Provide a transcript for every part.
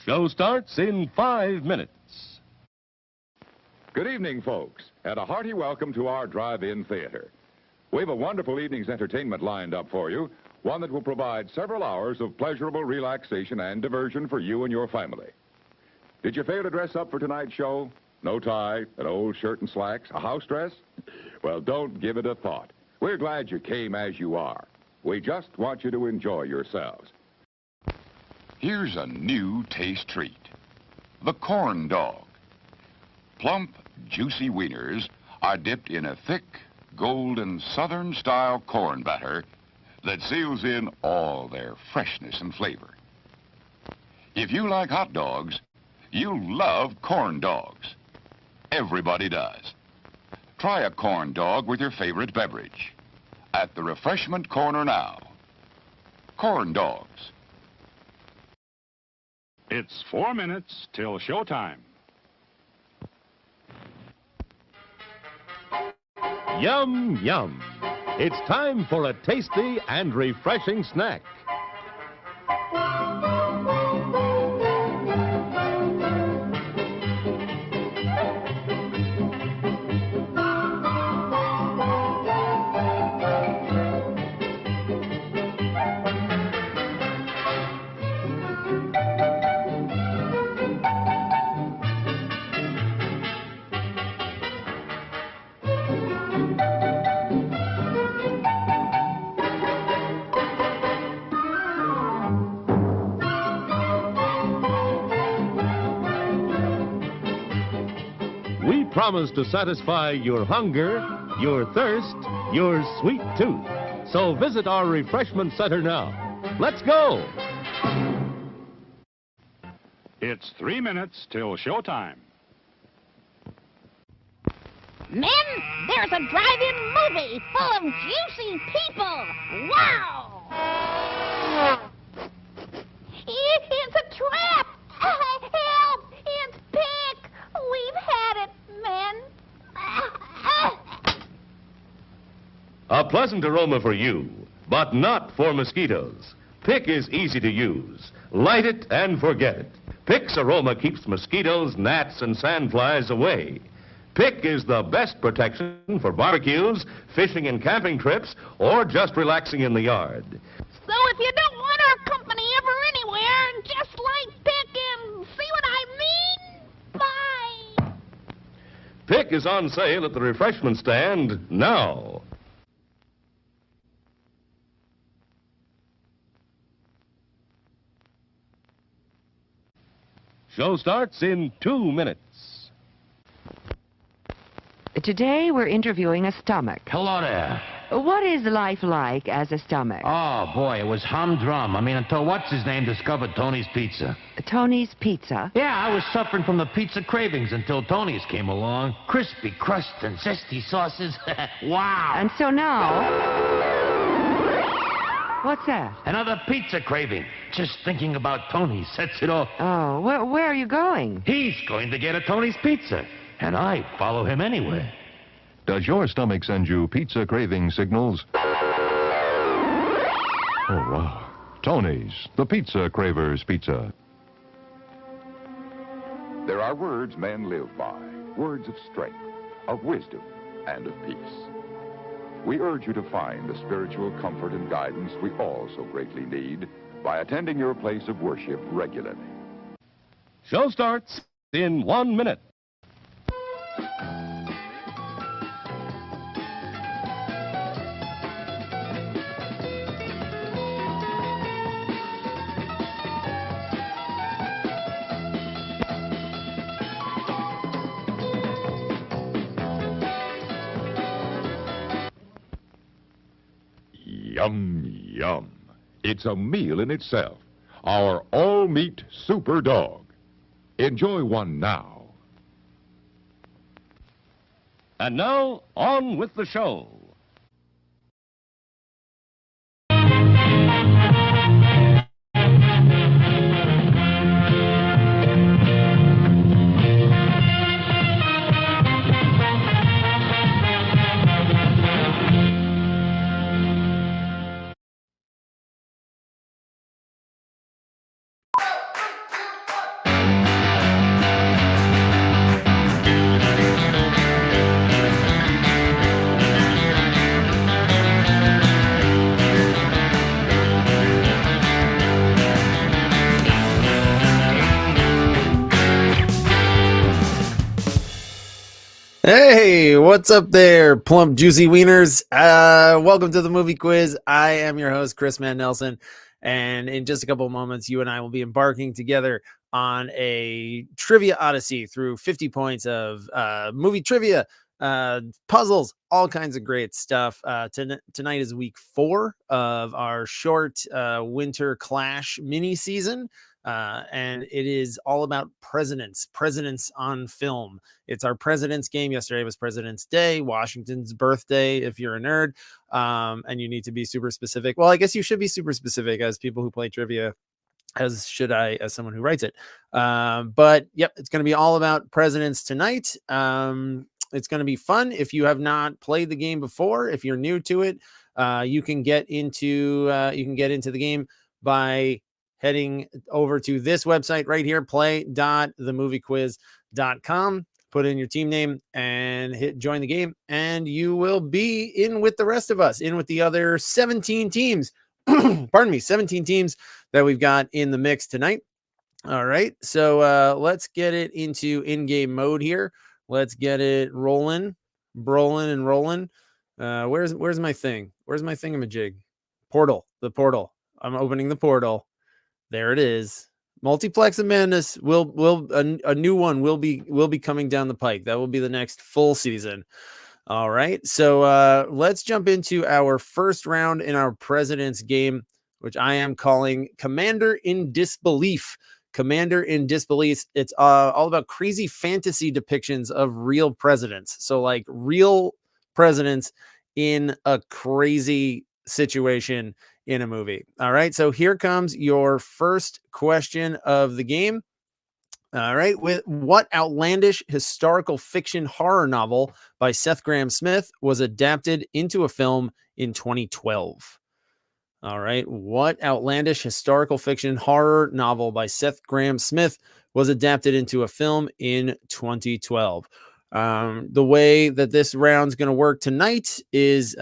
Show starts in 5 minutes. Good evening, folks, and a hearty welcome to our drive-in theater. We have a wonderful evening's entertainment lined up for you, one that will provide several hours of pleasurable relaxation and diversion for you and your family. Did you fail to dress up for tonight's show? No tie, an old shirt and slacks, a house dress? Well, don't give it a thought. We're glad you came as you are. We just want you to enjoy yourselves. Here's a new taste treat. The corn dog. Plump, juicy wieners are dipped in a thick, golden Southern-style corn batter that seals in all their freshness and flavor. If you like hot dogs, you'll love corn dogs. Everybody does. Try a corn dog with your favorite beverage. At the refreshment corner now. Corn dogs. It's 4 minutes till showtime. Yum, yum. It's time for a tasty and refreshing snack. We promise to satisfy your hunger, your thirst, your sweet tooth. So visit our refreshment center now. Let's go! It's 3 minutes till showtime. Men, there's a drive-in movie full of juicy people. Wow! It's a trap! Help! It's Pick! We've had it, men. A pleasant aroma for you, but not for mosquitoes. Pick is easy to use. Light it and forget it. Pick's aroma keeps mosquitoes, gnats, and sandflies away. Pick is the best protection for barbecues, fishing and camping trips, or just relaxing in the yard. So if you don't want our company ever anywhere, just light Pick and see what I mean? Bye! Pick is on sale at the refreshment stand now. Show starts in 2 minutes. Today we're interviewing a stomach. Hello there. What is life like as a stomach? Oh, boy, it was humdrum. I mean, until what's-his-name discovered Tony's Pizza. Tony's Pizza? Yeah, I was suffering from the pizza cravings until Tony's came along. Crispy crust and zesty sauces. Wow. And so now... What's that? Another pizza craving. Just thinking about Tony sets it off. Oh, where are you going? He's going to get a Tony's Pizza, and I follow him anywhere. Does your stomach send you pizza craving signals? Oh, wow. Tony's, the Pizza Cravers Pizza. There are words men live by, words of strength, of wisdom, and of peace. We urge you to find the spiritual comfort and guidance we all so greatly need by attending your place of worship regularly. Show starts in 1 minute. Yum, yum. It's a meal in itself. Our all-meat super dog. Enjoy one now. And now, on with the show. Hey, what's up there, plump, juicy wieners? Welcome to the movie quiz. I am your host, Chris Mann Nelson, and in just a couple of moments, you and I will be embarking together on a trivia odyssey through 50 points of movie trivia, puzzles, all kinds of great stuff. Tonight is week 4 of our short winter clash mini season. And it is all about presidents on film. It's our president's game. Yesterday was President's Day, Washington's birthday, if you're a nerd, and you need to be super specific. Well, I guess you should be super specific as people who play trivia, as should I, as someone who writes it. But yep, it's going to be all about presidents tonight. It's going to be fun. If you have not played the game before, if you're new to it, you can get into the game by heading over to this website right here, play.themoviequiz.com. Put in your team name and hit join the game, and you will be in with the rest of us, in with the other 17 teams. Pardon me, 17 teams that we've got in the mix tonight. All right, so let's get it into in-game mode here. Let's get it rolling. Where's my thing? Where's my thingamajig? The portal. I'm opening the portal. There it is. Multiplex of Madness a new one will be coming down the pike. That will be the next full season. All right. So let's jump into our first round in our president's game, which I am calling Commander in Disbelief. Commander in Disbelief. It's all about crazy fantasy depictions of real presidents. So like real presidents in a crazy situation in a movie. All right, so here comes your first question of the game. All right, with what outlandish historical fiction horror novel by Seth Grahame-Smith was adapted into a film in 2012? All right, what outlandish historical fiction horror novel by Seth Grahame-Smith was adapted into a film in 2012? The way that this round's going to work tonight is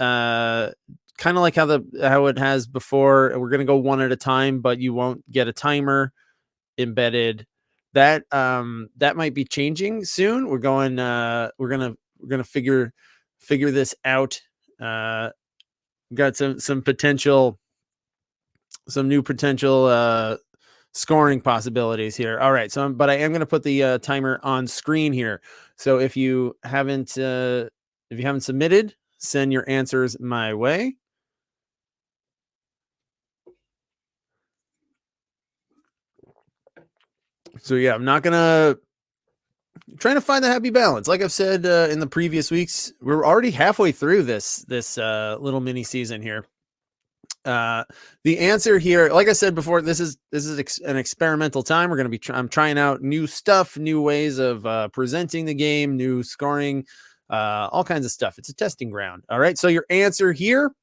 kind of like how it has before. We're going to go one at a time, but you won't get a timer embedded. That might be changing soon. We're going to figure this out. Got some new potential scoring possibilities here. All right, but I am going to put the timer on screen here. So if you haven't submitted, send your answers my way. So yeah, I'm not gonna trying to find the happy balance. Like I've said in the previous weeks, we're already halfway through this little mini season here. The answer here, like I said before, this is an experimental time. We're gonna be I'm trying out new stuff, new ways of presenting the game, new scoring, all kinds of stuff. It's a testing ground. All right. So your answer here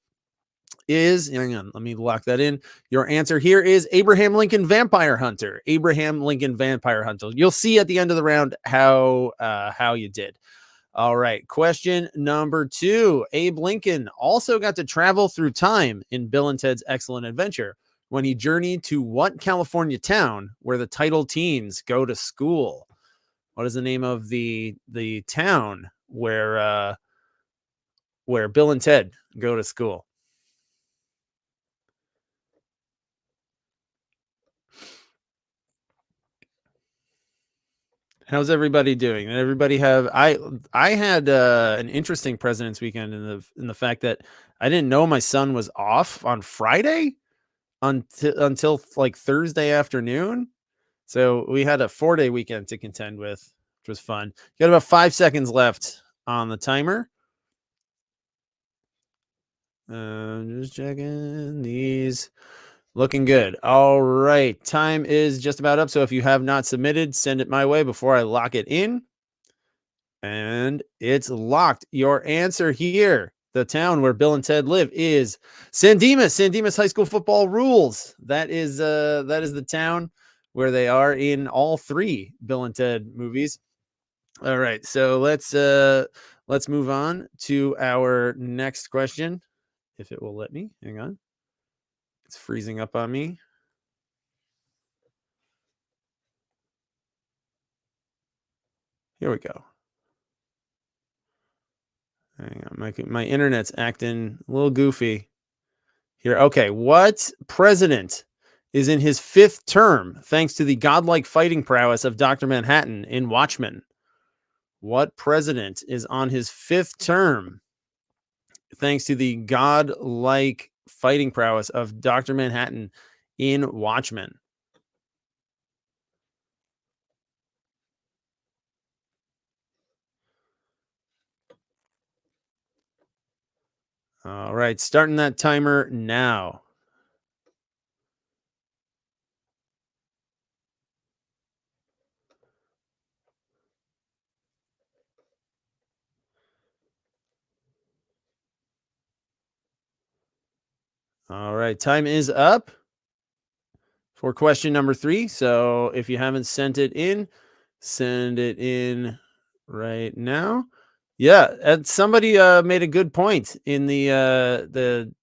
is, hang on, let me lock that in. Your answer here is Abraham Lincoln Vampire Hunter. Abraham Lincoln Vampire Hunter. You'll see at the end of the round how you did. All right, question number 2. Abe Lincoln also got to travel through time in Bill and Ted's Excellent Adventure when he journeyed to what California town where the title teens go to school? What is the name of the town where Bill and Ted go to school? How's everybody doing? And everybody have I had an interesting President's Weekend in the fact that I didn't know my son was off on Friday until like Thursday afternoon. So we had a 4-day weekend to contend with, which was fun. Got about 5 seconds left on the timer. Just checking these. Looking good. All right. Time is just about up. So if you have not submitted, send it my way before I lock it in. And it's locked. Your answer here, the town where Bill and Ted live, is San Dimas. San Dimas High School Football Rules. That is the town where they are in all 3 Bill and Ted movies. All right. So let's move on to our next question, if it will let me. Hang on. It's freezing up on me. Here we go. Hang on, my internet's acting a little goofy here. Okay, what president is in his 5th term thanks to the godlike fighting prowess of Dr. Manhattan in Watchmen? What president is on his 5th term thanks to the godlike fighting prowess of Dr. Manhattan in Watchmen? All right, starting that timer now. All right, time is up for question number 3. So if you haven't sent it in, send it in right now. Yeah, and somebody made a good point in the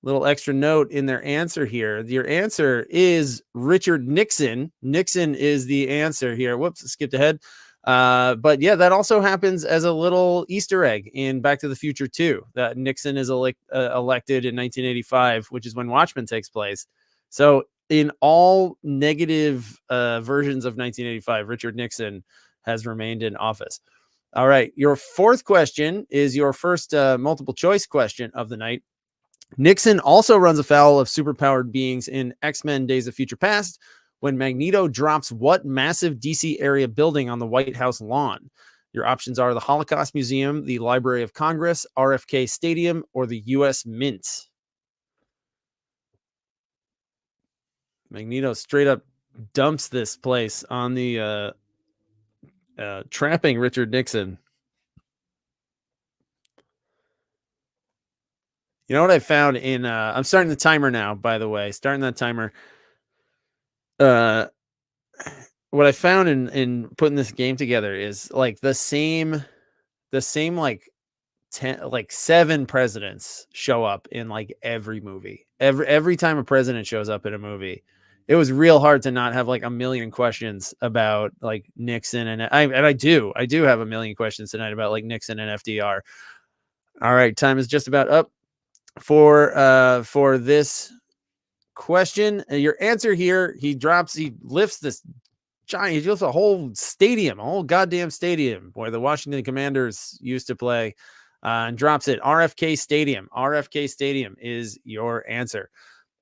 little extra note in their answer here. Your answer is Richard Nixon. Nixon is the answer here. Whoops, skipped ahead. But yeah, that also happens as a little Easter egg in Back to the Future 2, that Nixon is elected in 1985, which is when Watchmen takes place. So in all negative versions of 1985, Richard Nixon has remained in office. All right, your 4th question is your first multiple choice question of the night. Nixon also runs afoul of superpowered beings in X-Men Days of Future Past when Magneto drops what massive DC area building on the White House lawn? Your options are the Holocaust Museum, the Library of Congress, RFK Stadium, or the U.S. Mint. Magneto straight up dumps this place on the trapping Richard Nixon. You know what I found in I'm starting the timer now, by the way. Starting that timer. What I found in putting this game together is like the same like 7 presidents show up in like every movie. Every time a president shows up in a movie, it was real hard to not have like a million questions about like Nixon and I do have a million questions tonight about like Nixon and FDR. All right, time is just about up for this question. Your answer here, he lifts this giant, he lifts a whole stadium, a whole goddamn stadium where the Washington Commanders used to play, and drops it. RFK Stadium. RFK Stadium is your answer.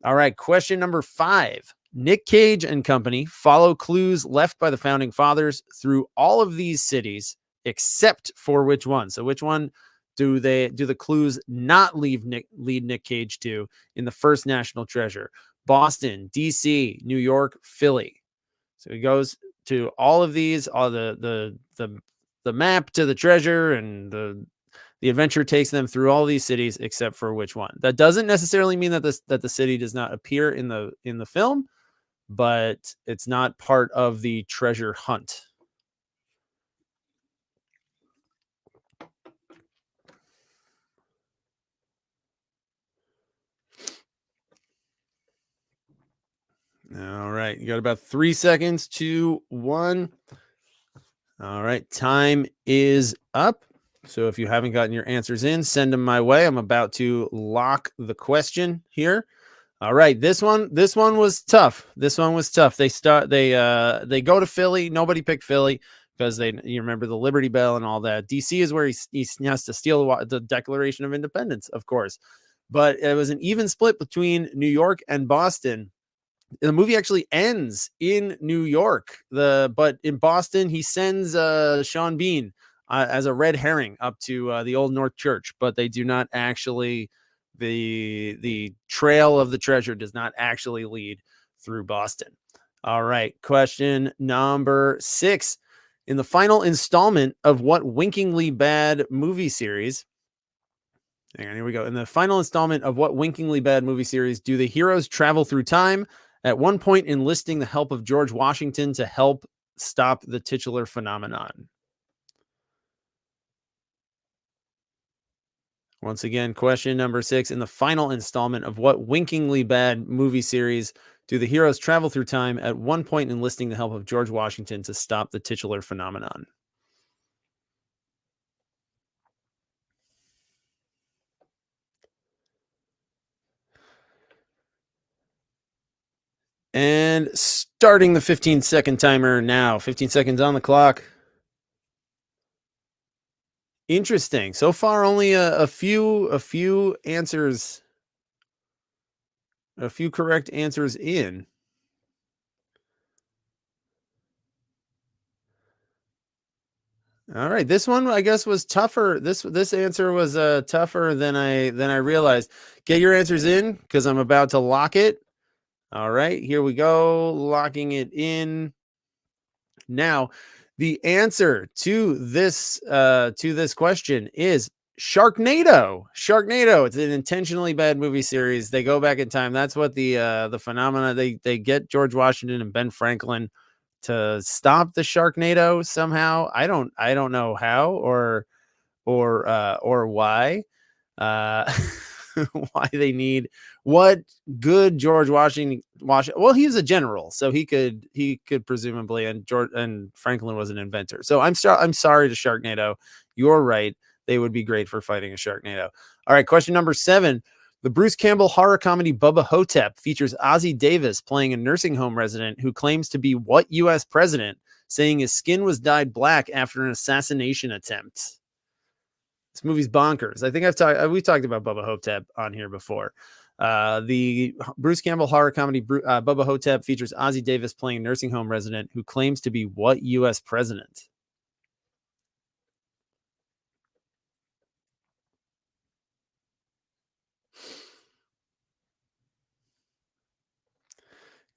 All right, question number 5. Nick Cage and company follow clues left by the founding fathers through all of these cities, except for which one? So which one do the clues not lead Nick Cage to in the first National Treasure? Boston, DC, New York, Philly. So he goes to all of these, all the map to the treasure, and the adventure takes them through all these cities except for which one. That doesn't necessarily mean that the city does not appear in the film, but it's not part of the treasure hunt. All right, you got about 3 seconds to 1. All right, time is up. So if you haven't gotten your answers in, send them my way. I'm about to lock the question here. All right, this one was tough. This one was tough. They go to Philly. Nobody picked Philly because you remember the Liberty Bell and all that. DC is where he has to steal the Declaration of Independence, of course. But it was an even split between New York and Boston. The movie actually ends in New York. But in Boston, he sends Sean Bean as a red herring up to the Old North Church, but they do not actually. The trail of the treasure does not actually lead through Boston. All right, question number 6. In the final installment of what winkingly bad movie series? Hang on, here we go. In the final installment of what winkingly bad movie series do the heroes travel through time, at one point enlisting the help of George Washington to help stop the titular phenomenon? Once again, question number 6. In the final installment of what winkingly bad movie series do the heroes travel through time, at one point enlisting the help of George Washington to stop the titular phenomenon? And starting the 15-second timer now. 15 seconds on the clock. Interesting. So far, only a few answers, a few correct answers in. All right, this one I guess was tougher. This answer was tougher than I realized. Get your answers in because I'm about to lock it. All right, here we go, locking it in. Now, the answer to this question is Sharknado. Sharknado. It's an intentionally bad movie series. They go back in time. That's what the phenomena. They get George Washington and Ben Franklin to stop the Sharknado somehow. I don't know how or why. Why they need what good George Washington. Well, he's a general, so he could presumably, and Franklin was an inventor. So I'm sorry to Sharknado. You're right. They would be great for fighting a Sharknado. All right, question number 7. The Bruce Campbell horror comedy Bubba Hotep features Ozzie Davis playing a nursing home resident who claims to be what U.S. president, saying his skin was dyed black after an assassination attempt. This movie's bonkers. I think we've talked about Bubba Hotep on here before. The Bruce Campbell horror comedy Bubba Hotep features Ozzie Davis playing a nursing home resident who claims to be what U.S. president?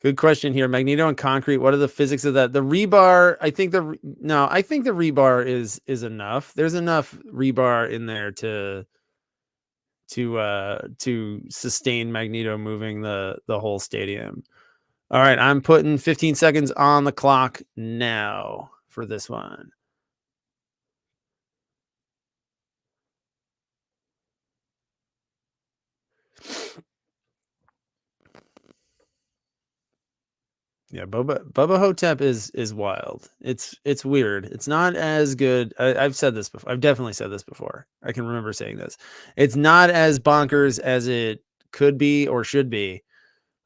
Good question here. Magneto and concrete. What are the physics of that? The rebar. I think the rebar is enough. There's enough rebar in there to sustain Magneto moving the whole stadium. All right, I'm putting 15 seconds on the clock now for this one. Yeah, Bubba Hotep is wild. It's weird. It's not as good. I've said this before. I've definitely said this before. I can remember saying this. It's not as bonkers as it could be or should be,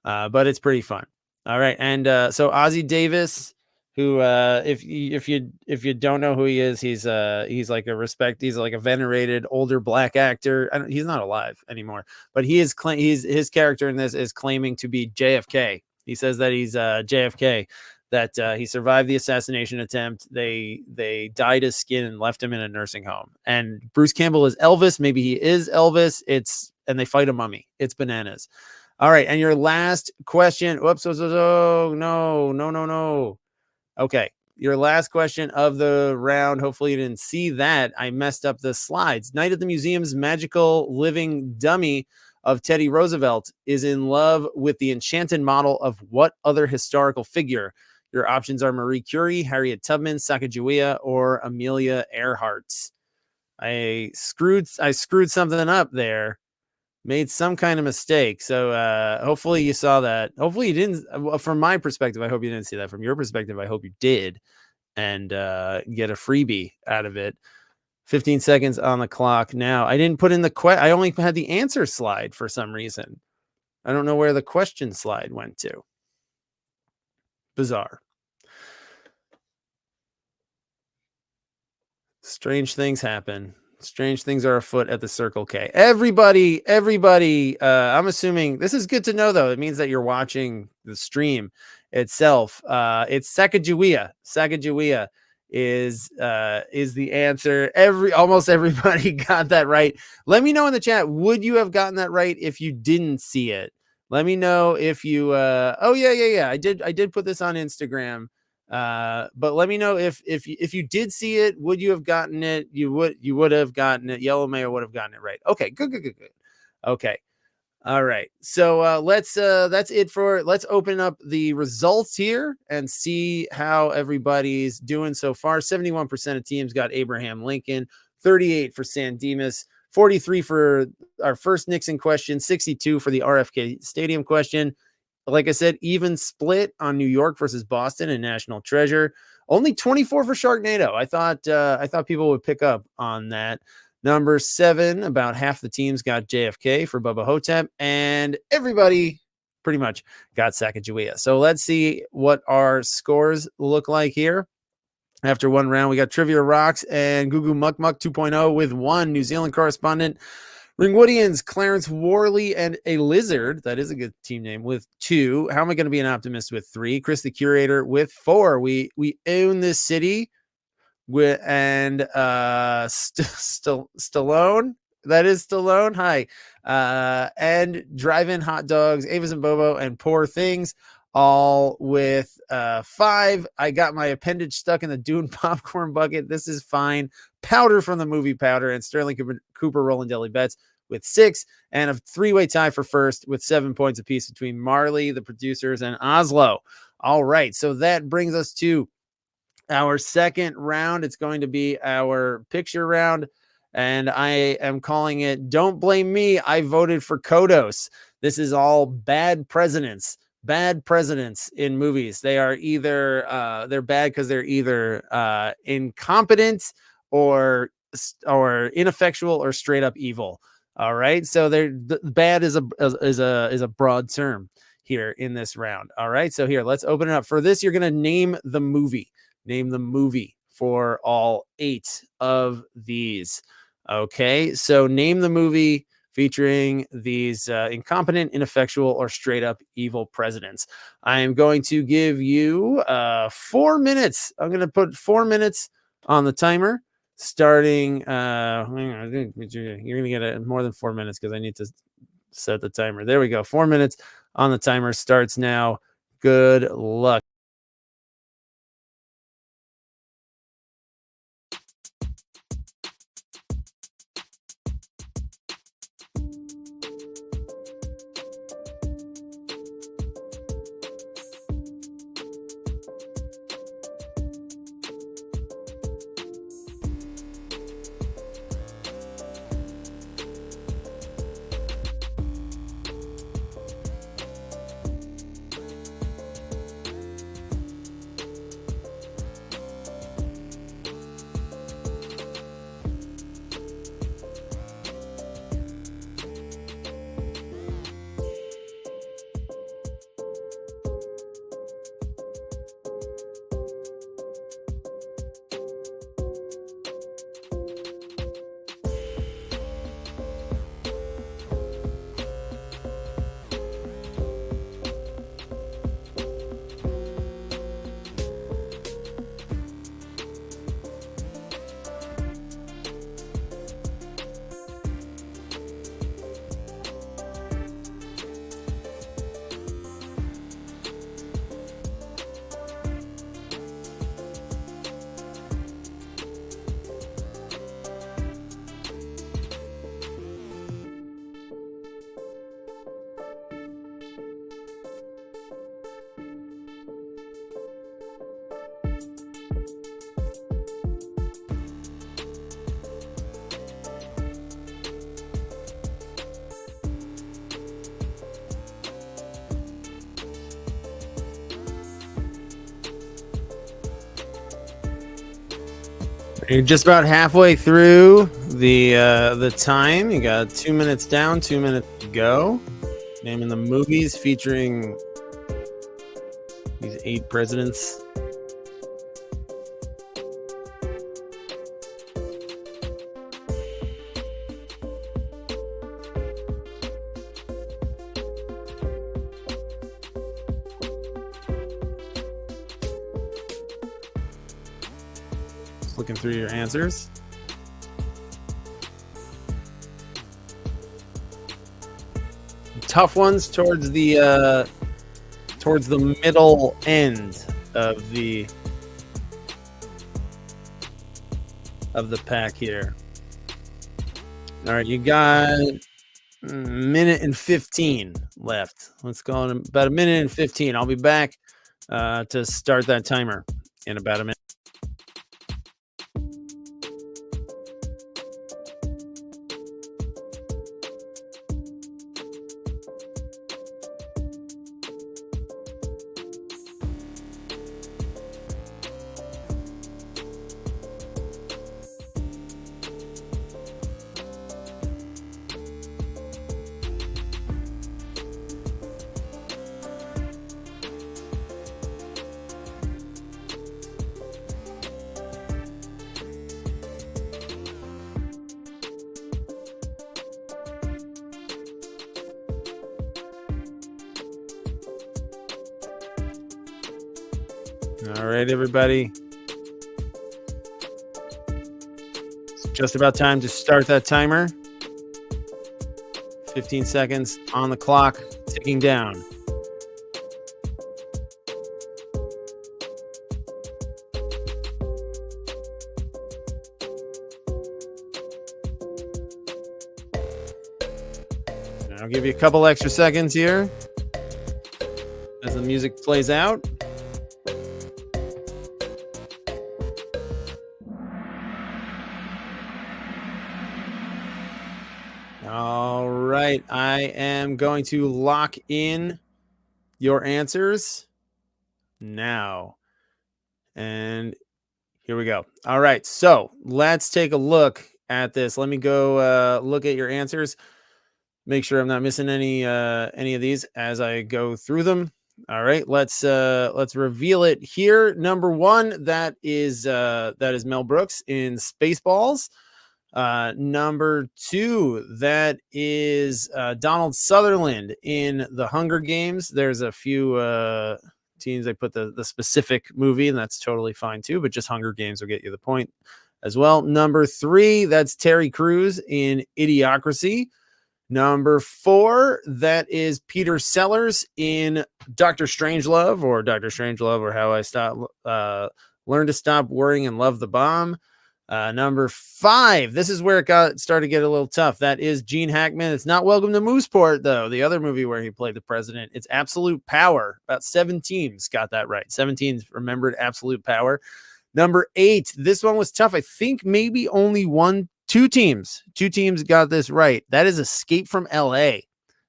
but it's pretty fun. All right, and so Ozzie Davis, who if you don't know who he is, he's like a venerated older black actor. He's not alive anymore, but his character in this is claiming to be JFK. He says that he's JFK, that he survived the assassination attempt. They dyed his skin and left him in a nursing home. And Bruce Campbell is Elvis. Maybe he is Elvis. And they fight a mummy. It's bananas. All right. And your last question. Whoops. No. Okay. Your last question of the round. Hopefully you didn't see that. I messed up the slides. Night at the Museum's magical living dummy of Teddy Roosevelt is in love with the enchanted model of what other historical figure? Your options are Marie Curie, Harriet Tubman, Sacagawea, or Amelia Earhart. I screwed something up there. Made some kind of mistake. So hopefully you saw that. Hopefully you didn't. From my perspective, I hope you didn't see that. From your perspective, I hope you did, and get a freebie out of it. 15 seconds on the clock now. I didn't put in I only had the answer slide for some reason. I don't know where the question slide went to. Bizarre. Strange things happen. Strange things are afoot at the Circle K. Everybody, I'm assuming this is good to know, though. It means that you're watching the stream itself. It's Sacagawea. Sacagawea is the answer. Almost everybody got that right. Let me know in the chat, would you have gotten that right if you didn't see it? Let me know if you oh yeah, I did put this on Instagram, but let me know if you did see it, would you have gotten it? You would have gotten it. Yellow Mayo would have gotten it right. Okay, good. Okay. All right. So let's open up the results here and see how everybody's doing so far. 71% of teams got Abraham Lincoln, 38 for San Dimas, 43 for our first Nixon question, 62 for the RFK Stadium question. Like I said, even split on New York versus Boston and National Treasure. Only 24 for Sharknado. I thought people would pick up on that. Number 7, about half the teams got JFK for Bubba Hotep, and everybody pretty much got Sacagawea. So let's see what our scores look like here. After one round, we got Trivia Rocks and Gugu Muck Muck 2.0 with 1. New Zealand correspondent Ringwoodians, Clarence Worley, and a Lizard. That is a good team name with 2. How am I going to be an optimist with 3? Chris the Curator with 4. We own this city with Stallone. That is Stallone. Hi. And Drive-In Hot Dogs, Avis and Bobo, and Poor Things, all with 5. I got my appendage stuck in the Dune popcorn bucket. This is fine. Powder from the movie Powder, and Sterling Cooper rolling deli bets with 6, and a 3-way tie for first with 7 points apiece between Marley, the producers, and Oslo. All right, so that brings us to our second round. It's going to be our picture round, and I am calling it Don't Blame Me, I Voted for Kodos. This is all bad presidents in movies. They are either they're bad because they're either incompetent or ineffectual or straight up evil. All right, so they're bad is a broad term here in this round. All right, so here, let's open it up. For this, you're going to name the movie for all 8 of these. Okay, so name the movie featuring these incompetent, ineffectual, or straight up evil presidents. I am going to give you 4 minutes. I'm going to put 4 minutes on the timer. Starting, you're going to get more than 4 minutes because I need to set the timer. There we go. 4 minutes on the timer starts now. Good luck. You're just about halfway through the time. You got 2 minutes down, 2 minutes to go. Naming the movies featuring these 8 presidents. Looking through your answers. Tough ones towards the middle end of the pack here. All right, you got a minute and 15 left. Let's go on about a minute and 15. I'll be back to start that timer in about a minute. All right, everybody. It's just about time to start that timer. 15 seconds on the clock, ticking down. I'll give you a couple extra seconds here as the music plays out. All right, I am going to lock in your answers now. And here we go. All right, so let's take a look at this. Let me go look at your answers. Make sure I'm not missing any of these as I go through them. All right, let's reveal it here. Number one, that is Mel Brooks in Spaceballs. Number two, that is Donald Sutherland in The Hunger Games. There's a few teams I put the specific movie, and that's totally fine too, but just Hunger Games will get you the point as well. Number three, that's Terry Crews in Idiocracy. Number four, that is Peter Sellers in Dr. Strangelove, or How I Learned to Stop Worrying and Love the Bomb. Number five, this is where it started to get a little tough. That is Gene Hackman. It's not Welcome to Mooseport, though, the other movie where he played the president. It's Absolute Power. About 7 teams got that right. 17 remembered Absolute Power. Number eight, this one was tough. I think maybe only two teams got this right. That is Escape from LA.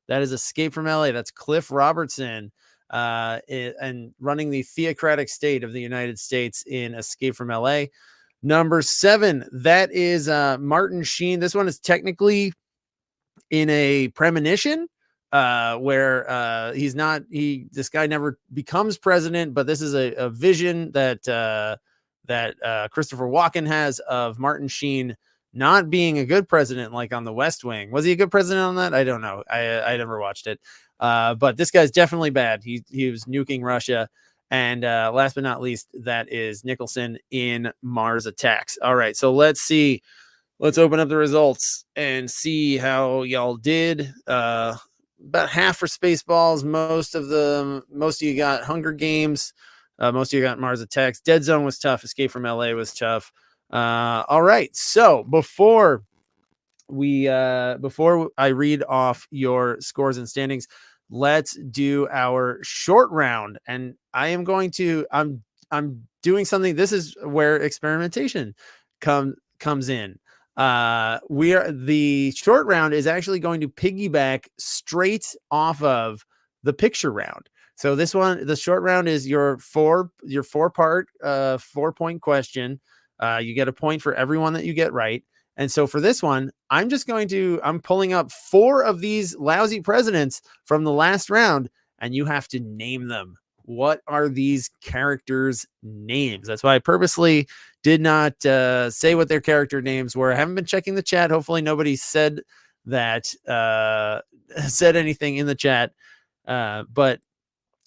That's Cliff Robertson and running the theocratic state of the United States in Escape from LA. Number seven, that is Martin Sheen. This one is technically in a premonition where this guy never becomes president, but this is a vision that Christopher Walken has of Martin Sheen not being a good president, like on the West Wing. Was he a good president on that? I don't know. I never watched it. But this guy's definitely bad. He was nuking Russia. And last but not least, that is Nicholson in Mars Attacks. All right, so let's see. Let's open up the results and see how y'all did. About half for Spaceballs. Most of you got Hunger Games. Most of you got Mars Attacks. Dead Zone was tough. Escape from LA was tough. All right, so before I read off your scores and standings, let's do our short round. And I'm doing something. This is where experimentation comes in. The short round is actually going to piggyback straight off of the picture round. So this one, the short round, is your four part 4-point question. You get a point for everyone that you get right. And so for this one, I'm pulling up 4 of these lousy presidents from the last round, and you have to name them. What are these characters' names? That's why I purposely did not say what their character names were. I haven't been checking the chat. Hopefully nobody said anything in the chat. But I'm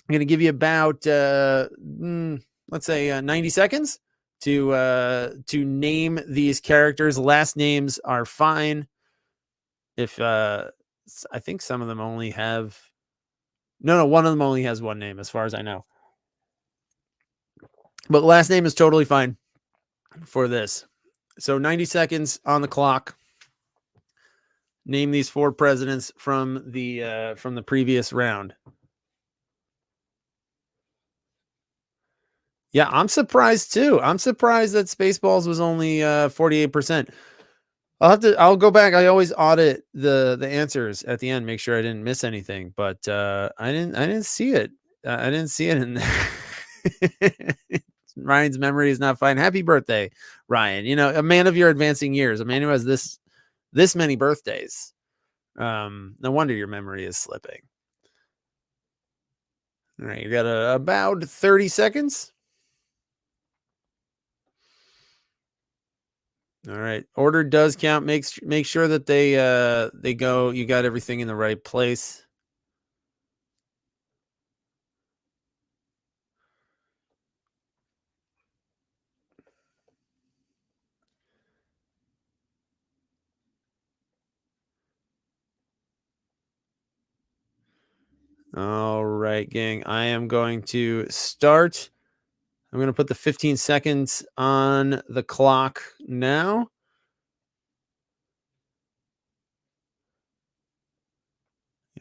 going to give you about, let's say 90 seconds to name these characters. Last names are fine. If I think some of them only have one of them only has one name as far as I know. But last name is totally fine for this. So 90 seconds on the clock. Name these 4 presidents from the previous round. Yeah, I'm surprised too. I'm surprised that Spaceballs was only 48%. I'll go back. I always audit the answers at the end, make sure I didn't miss anything, but I didn't see it. I didn't see it in there. Ryan's memory is not fine. Happy birthday, Ryan. You know, a man of your advancing years, a man who has this many birthdays. No wonder your memory is slipping. All right, you got about 30 seconds. All right. Order does count. Make sure that they go. You got everything in the right place. All right, gang. I am going to start. I'm going to put the 15 seconds on the clock now.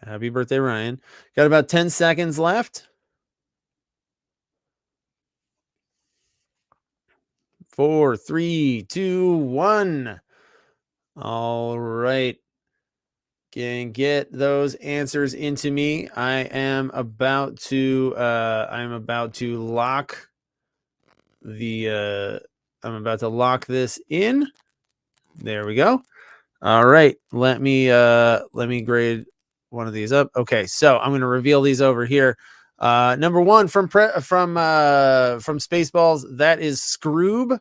Happy birthday, Ryan. Got about 10 seconds left. 4, 3, 2, 1. All right. Gang, get those answers into me. I am about to lock the I'm about to lock this in. There we go. All right. Let me grade one of these up. Okay, so I'm going to reveal these over here. Number one from Spaceballs, that is Scroob,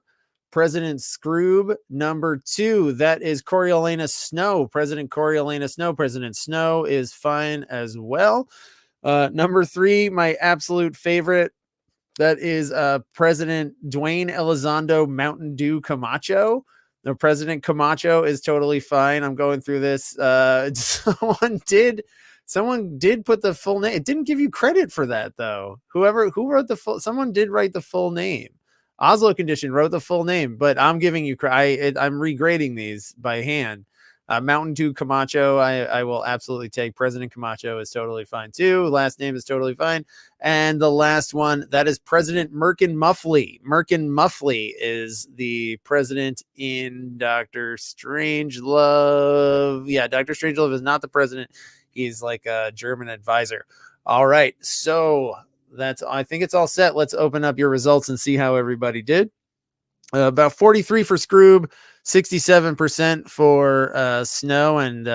President Scroob. Number two, that is Coriolanus Snow, President Coriolanus Snow. President Snow is fine as well. Number three, my absolute favorite, that is President Dwayne Elizondo Mountain Dew Camacho. No, President Camacho is totally fine. I'm going through this. Someone did put the full name. It didn't give you credit for that though. Who wrote the full, someone did write the full name. Oslo Condition wrote the full name, but I'm giving you I'm regrading these by hand. Mountain Dew Camacho, I will absolutely take. President Camacho is totally fine too. Last name is totally fine. And the last one, that is President Merkin Muffley. Merkin Muffley is the president in Dr. Strangelove. Yeah, Dr. Strangelove is not the president. He's like a German advisor. All right, so I think it's all set. Let's open up your results and see how everybody did. About 43 for Scroob, 67% for Snow and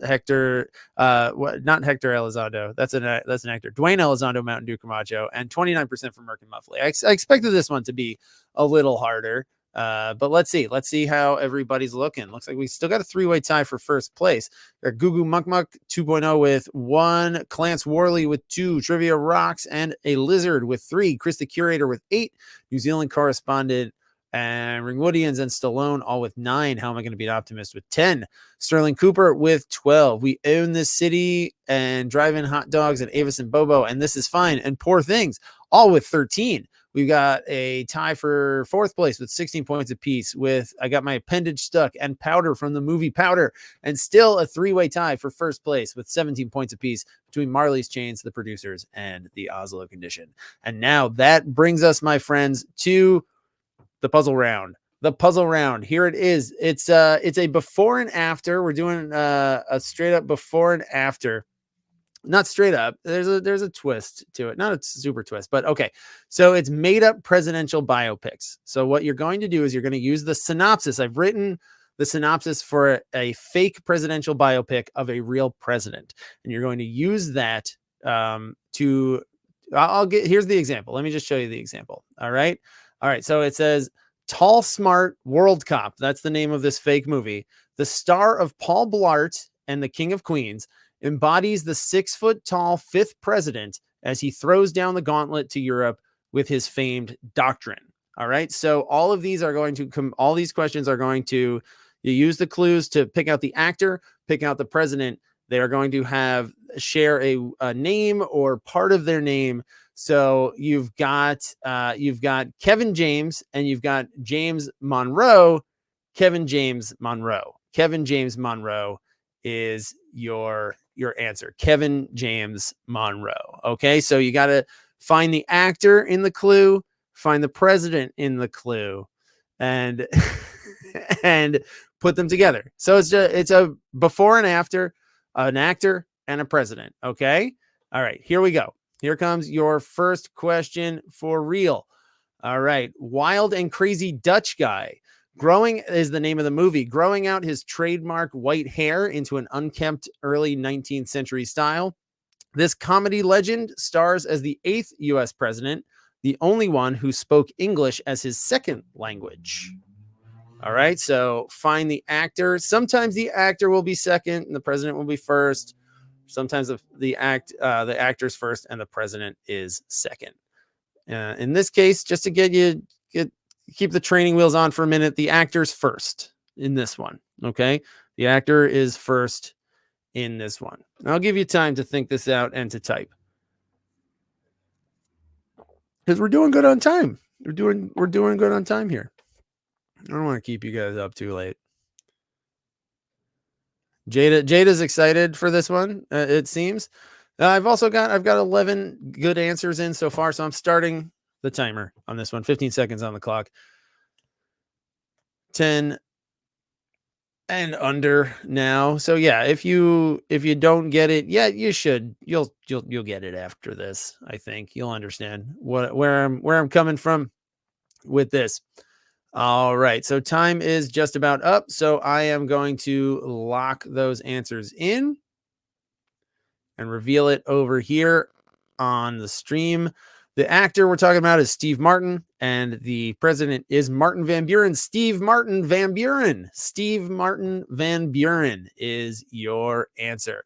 Hector. Not Hector Elizondo. That's an actor. Dwayne Elizondo, Mountain Dew Camacho, and 29% for Merkin Muffley. I expected this one to be a little harder, but let's see. Let's see how everybody's looking. Looks like we still got a three-way tie for first place. Got Gugu Muck Muck 2.0 with 1, Clance Worley with 2, Trivia Rocks and a Lizard with 3, Chris the Curator with 8, New Zealand Correspondent and Ringwoodians and Stallone all with 9. How am I going to be an optimist with 10? Sterling Cooper with 12. We Own This City and Drive-In Hot Dogs and Avis and Bobo and This Is Fine and Poor Things all with 13. We've got a tie for fourth place with 16 points apiece with I Got My Appendage Stuck and Powder from the movie Powder, and still a three-way tie for first place with 17 points apiece between Marley's Chains, the producers, and the Oslo Condition. And now that brings us, my friends, to the puzzle round. The puzzle round. Here it is. It's a before and after. We're doing a straight up before and after. Not straight up. There's a twist to it. Not a super twist, but okay. So it's made up presidential biopics. So what you're going to do is you're going to use the synopsis. I've written the synopsis for a fake presidential biopic of a real president, and you're going to use that here's the example. Let me just show you the example. All right. So it says Tall Smart World Cop. That's the name of this fake movie. The star of Paul Blart and the King of Queens embodies the 6-foot-tall 5th president as he throws down the gauntlet to Europe with his famed doctrine. All right. So all of these are going to come. All these questions are going to, you use the clues to pick out the actor, pick out the president. They are going to share a name or part of their name. So you've got Kevin James and you've got James Monroe. Kevin James Monroe. Kevin James Monroe is your answer. Kevin James Monroe. Okay, so you got to find the actor in the clue, find the president in the clue, and and put them together. So it's a before and after, an actor and a president. Okay, all right, here we go. Here comes your first question for real. All right. Wild and Crazy Dutch Guy. Growing is the name of the movie. Growing out his trademark white hair into an unkempt early 19th century style. This comedy legend stars as the 8th U.S. president, the only one who spoke English as his second language. All right. So find the actor. Sometimes the actor will be second and the president will be first. Sometimes the actor's first and the president is second. In this case, just to keep the training wheels on for a minute, the actor's first in this one. Okay, the actor is first in this one. I'll give you time to think this out and to type. Because we're doing good on time. We're doing good on time here. I don't want to keep you guys up too late. Jada's excited for this one. It seems. I've got 11 good answers in so far, so I'm starting the timer on this one. 15 seconds on the clock. 10 and under now. So yeah, if you don't get it yet, you should. You'll get it after this. I think you'll understand where I'm coming from with this. All right, so time is just about up. So I am going to lock those answers in and reveal it over here on the stream. The actor we're talking about is Steve Martin, and the president is Martin Van Buren. Steve Martin Van Buren. Steve Martin Van Buren is your answer.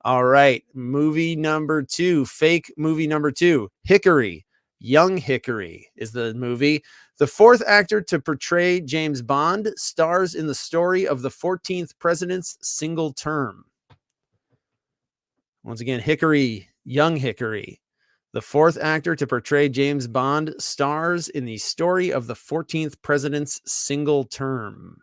All right, movie number 2, fake movie number 2, Hickory. Young Hickory is the movie. The 4th actor to portray James Bond stars in the story of the 14th president's single term. Once again, Hickory, Young Hickory. The 4th actor to portray James Bond stars in the story of the 14th president's single term.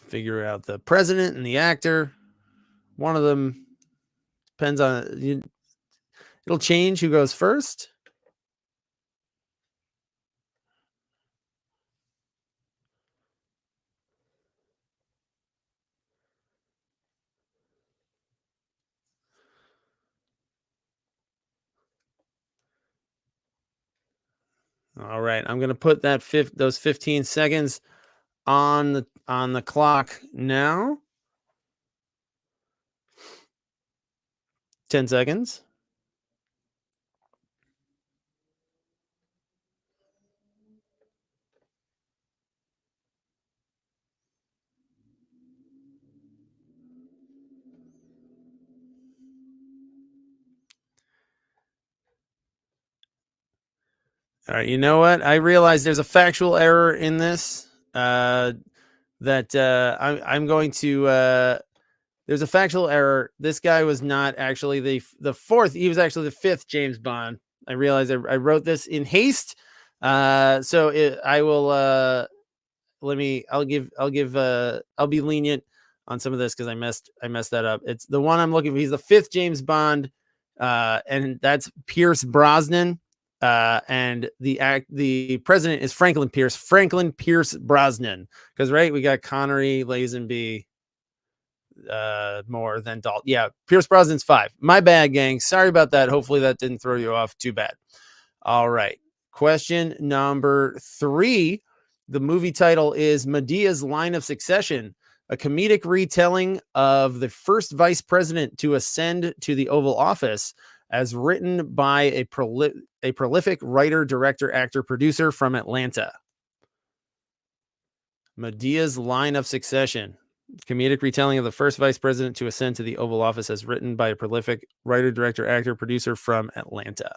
Figure out the president and the actor. One of them depends on... It'll change who goes first. All right, I'm going to put those 15 seconds on the clock now. 10 seconds. All right, you know what? I realize there's a factual error in this. I'm going to. There's a factual error. This guy was not actually the 4th. He was actually the 5th James Bond. I realized I wrote this in haste. I'll be lenient on some of this because I messed that up. It's the one I'm looking for. He's the 5th James Bond, and that's Pierce Brosnan. And the president is Franklin Pierce Brosnan. Because right, we got Connery, Lazenby, more than Dalton. Yeah, Pierce Brosnan's 5. My bad, gang. Sorry about that. Hopefully that didn't throw you off too bad. All right. Question number 3. The movie title is Medea's Line of Succession, a comedic retelling of the first vice president to ascend to the Oval Office, as written by a prolific writer, director, actor, producer from Atlanta. Medea's Line of Succession, comedic retelling of the first vice president to ascend to the Oval Office, as written by a prolific writer, director, actor, producer from Atlanta.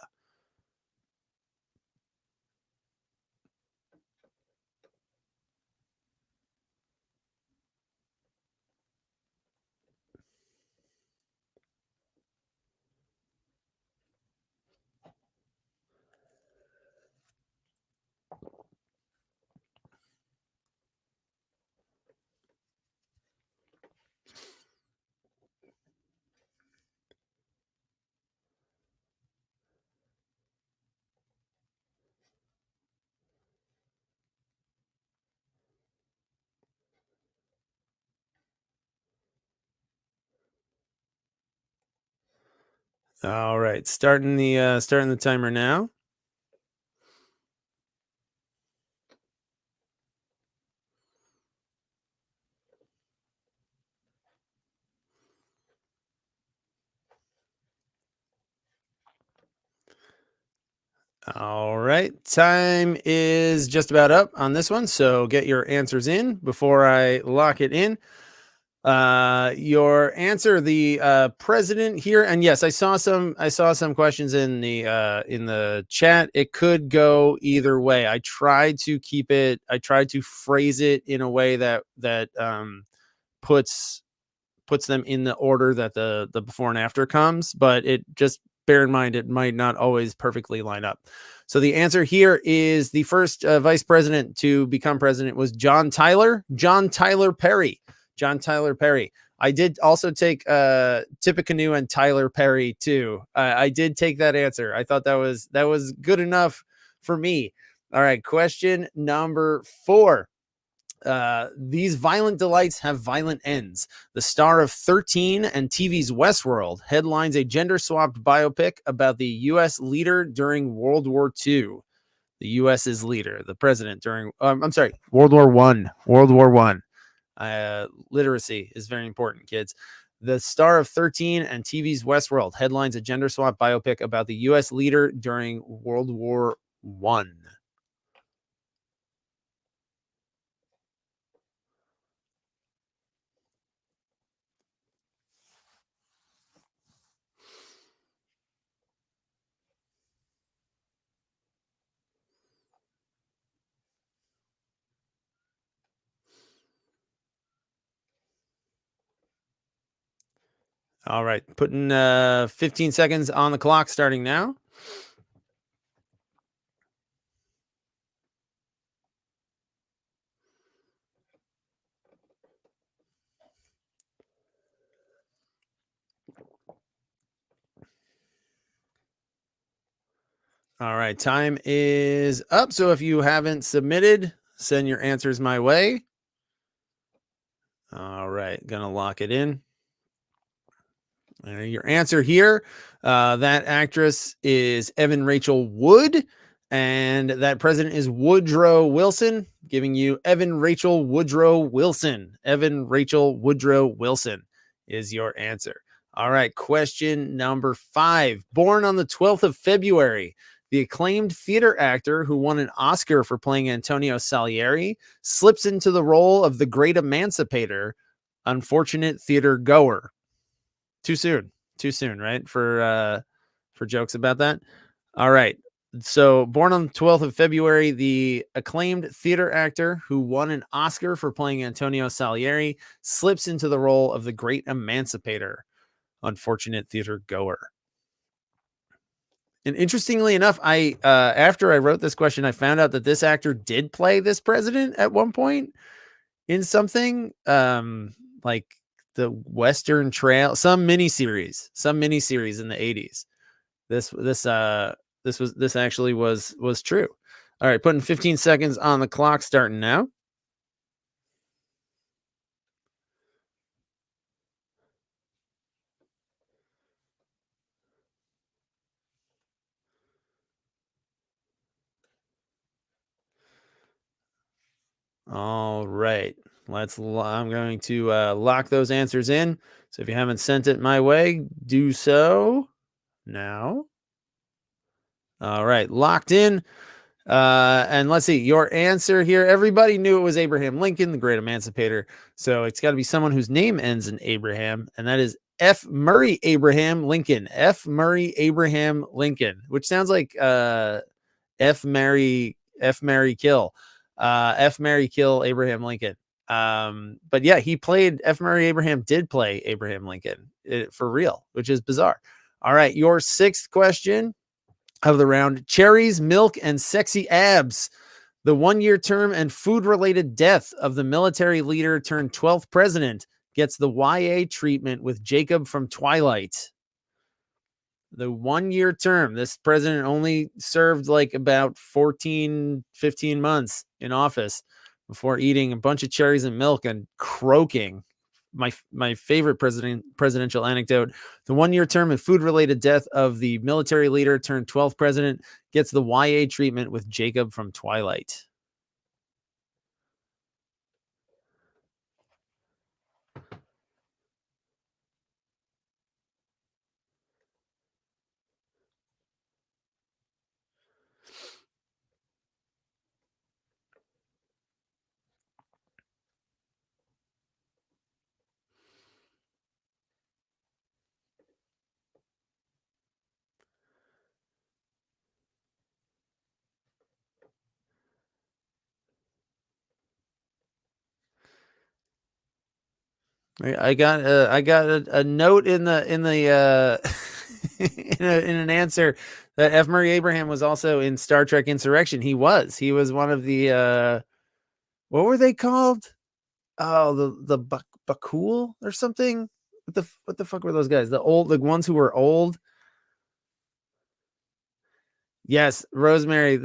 All right, starting the timer now. All right, time is just about up on this one, so get your answers in before I lock it in. Your answer, the president here, and yes, I saw some questions in the chat. It could go either way. I tried to phrase it in a way that puts them in the order that the before and after comes, but it just bear in mind it might not always perfectly line up. So the answer here is the first vice president to become president was John Tyler Perry. John Tyler Perry. I did also take Tippecanoe and Tyler Perry too. I did take that answer. I thought that was good enough for me. All right, question number 4. These violent delights have violent ends. The star of 13 and TV's Westworld headlines a gender-swapped biopic about the U.S. leader during World War II. The U.S.'s leader, the president during, World War I. World War I. Literacy is very important, kids. The star of 13 and TV's Westworld headlines a gender-swapped biopic about the U.S. leader during World War I. All right, putting 15 seconds on the clock starting now. All right, time is up. So if you haven't submitted, send your answers my way. All right, gonna lock it in. Your answer here, that actress is Evan Rachel Wood, and that president is Woodrow Wilson, giving you Evan Rachel Woodrow Wilson. Evan Rachel Woodrow Wilson is your answer. All right, question number 5. Born on the 12th of February, the acclaimed theater actor who won an Oscar for playing Antonio Salieri slips into the role of the great emancipator, unfortunate theater goer. Too soon, right? For jokes about that. All right. So born on the 12th of February, the acclaimed theater actor who won an Oscar for playing Antonio Salieri slips into the role of the great emancipator, unfortunate theater goer. And interestingly enough, I after I wrote this question, I found out that this actor did play this president at one point in something like the Western Trail, some miniseries in the 80s. This actually was true. All right, putting 15 seconds on the clock starting now. All right. I'm going to lock those answers in. So if you haven't sent it my way, do so now. All right, locked in. And let's see your answer here. Everybody knew it was Abraham Lincoln, the great emancipator. So it's got to be someone whose name ends in Abraham, and that is F. Murray Abraham Lincoln. F. Murray Abraham Lincoln, which sounds like F. Mary Kill. F. Mary Kill Abraham Lincoln. But yeah, he played F. Murray Abraham did play Abraham Lincoln for real, which is bizarre. All right, your 6th question of the round: cherries, milk, and sexy abs. The 1-year term and food-related death of the military leader turned 12th president gets the YA treatment with Jacob from Twilight. The 1-year term. This president only served like about 14, 15 months in office before eating a bunch of cherries and milk and croaking. My favorite presidential anecdote: the 1-year term and food-related death of the military leader turned 12th president gets the YA treatment with Jacob from Twilight. I got a note in the in an answer that F. Murray Abraham was also in Star Trek Insurrection. He was one of the what were they called? Oh, the Bakul or something. What the fuck were those guys? The ones who were old. Yes, Rosemary.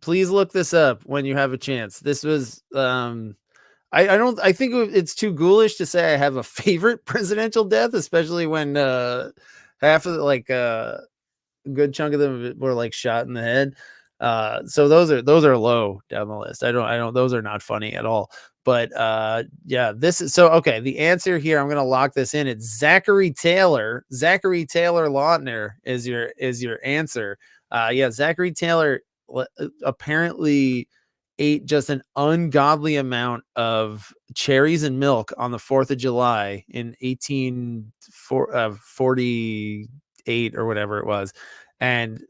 Please look this up when you have a chance. This was I think it's too ghoulish to say I have a favorite presidential death, especially when half of a good chunk of them were like shot in the head. So those are low down the list. I don't those are not funny at all. But yeah, this is so okay. The answer here, I'm gonna lock this in. It's Zachary Taylor. Zachary Taylor Lautner is your answer. Yeah, Zachary Taylor apparently ate just an ungodly amount of cherries and milk on the 4th of July in 1848 or whatever it was, and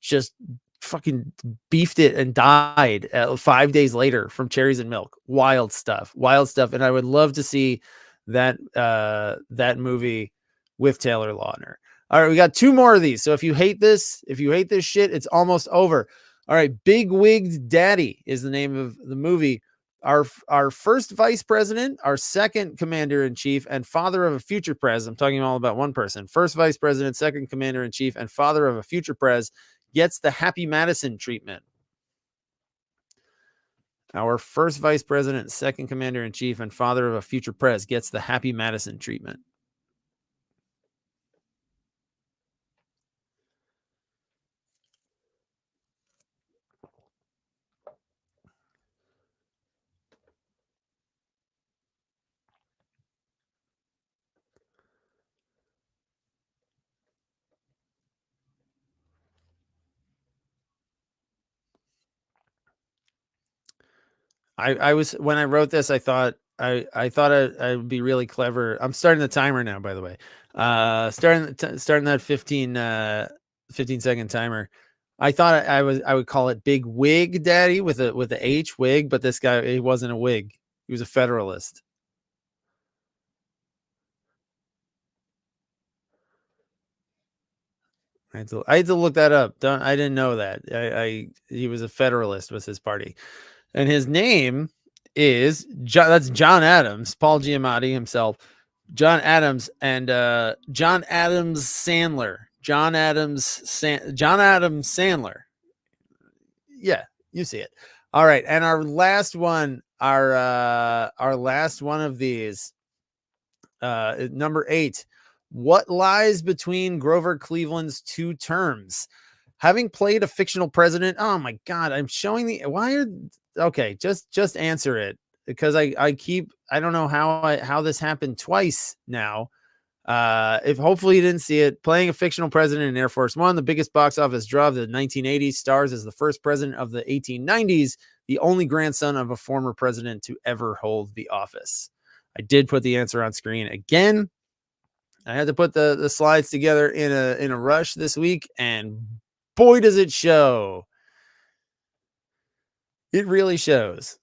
just fucking beefed it and died 5 days later from cherries and milk. Wild stuff. And I would love to see that movie with Taylor Lautner. All right, we got 2 more of these. So if you hate this shit, it's almost over. All right, Big Wigged Daddy is the name of the movie. Our first vice president, our second commander in chief, and father of a future pres. I'm talking all about one person. First vice president, second commander in chief, and father of a future pres gets the Happy Madison treatment. Our first vice president, second commander in chief, and father of a future pres gets the Happy Madison treatment. I was when I wrote this, I thought I would be really clever. I'm starting the timer now, by the way. Starting that 15-second timer. I thought I would call it Big Wig Daddy with a H, wig, but this guy, he wasn't a wig. He was a Federalist. I had to look that up. I didn't know that. He was a Federalist, was his party. And his name is that's John Adams, Paul Giamatti himself, John Adams, and John Adams Sandler. John Adams Sandler. Yeah, you see it. All right, and our last one of these, number 8. What lies between Grover Cleveland's 2 terms? Having played a fictional president. Oh my God, I'm showing okay, just answer it, because I don't know how this happened twice now. If hopefully you didn't see it, playing a fictional president in Air Force One, the biggest box office draw of the 1980s, stars as the first president of the 1890s, the only grandson of a former president to ever hold the office. I did put the answer on screen again. I had to put the slides together in a rush this week, and boy does it show. It really shows,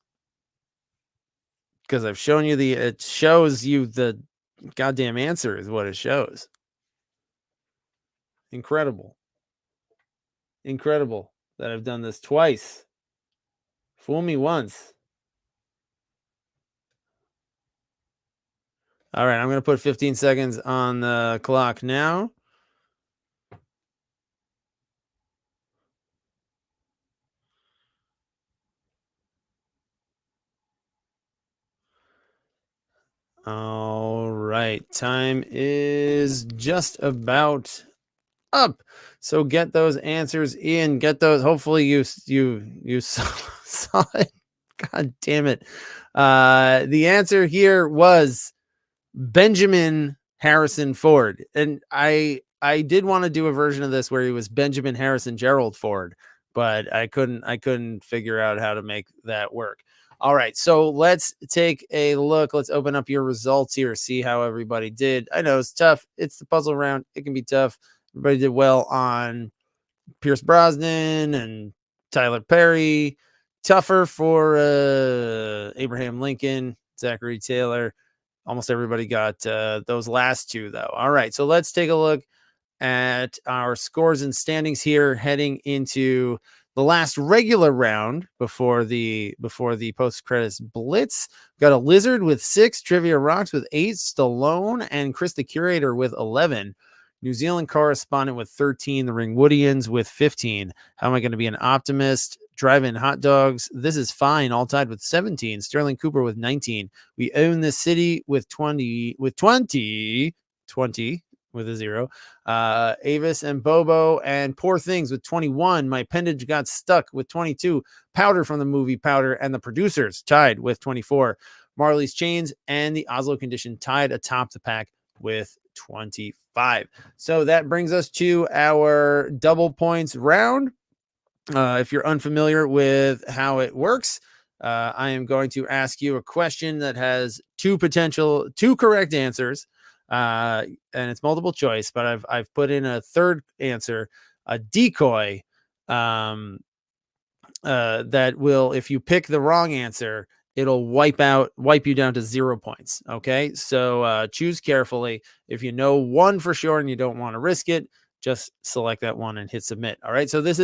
because I've shown you it shows you the goddamn answer is what it shows. Incredible that I've done this twice. Fool me once. All right, I'm going to put 15 seconds on the clock now. All right, time is just about up. So get those answers in. Get those. Hopefully you saw it. God damn it. The answer here was Benjamin Harrison Ford, and I did want to do a version of this where he was Benjamin Harrison Gerald Ford, but I couldn't figure out how to make that work. All right, so let's take a look. Let's open up your results here, see how everybody did. I know it's tough. It's the puzzle round. It can be tough. Everybody did well on Pierce Brosnan and Tyler Perry. Tougher for Abraham Lincoln, Zachary Taylor, Almost everybody got those last two, though. All right, so let's take a look at our scores and standings here heading into the last regular round before the post credits blitz. Got a Lizard with 6, Trivia Rocks with 8, Stallone and Chris the Curator with 11, New Zealand Correspondent with 13, the Ringwoodians with 15. How am I going to be an optimist? Drive-in hot dogs. This is fine. All tied with 17. Sterling Cooper with 19. We own this city with 20 with a 0. Avis and Bobo and Poor Things with 21. My appendage got stuck with 22. Powder from the movie Powder and the Producers tied with 24. Marley's Chains and the Oslo Condition tied atop the pack with 25. So that brings us to our double points round. If you're unfamiliar with how it works, I am going to ask you a question that has two correct answers. And it's multiple choice, but I've put in a third answer, a decoy, that will, if you pick the wrong answer, it'll wipe you down to 0 points. Okay. So, choose carefully. If you know one for sure and you don't want to risk it, just select that one and hit submit. All right. So this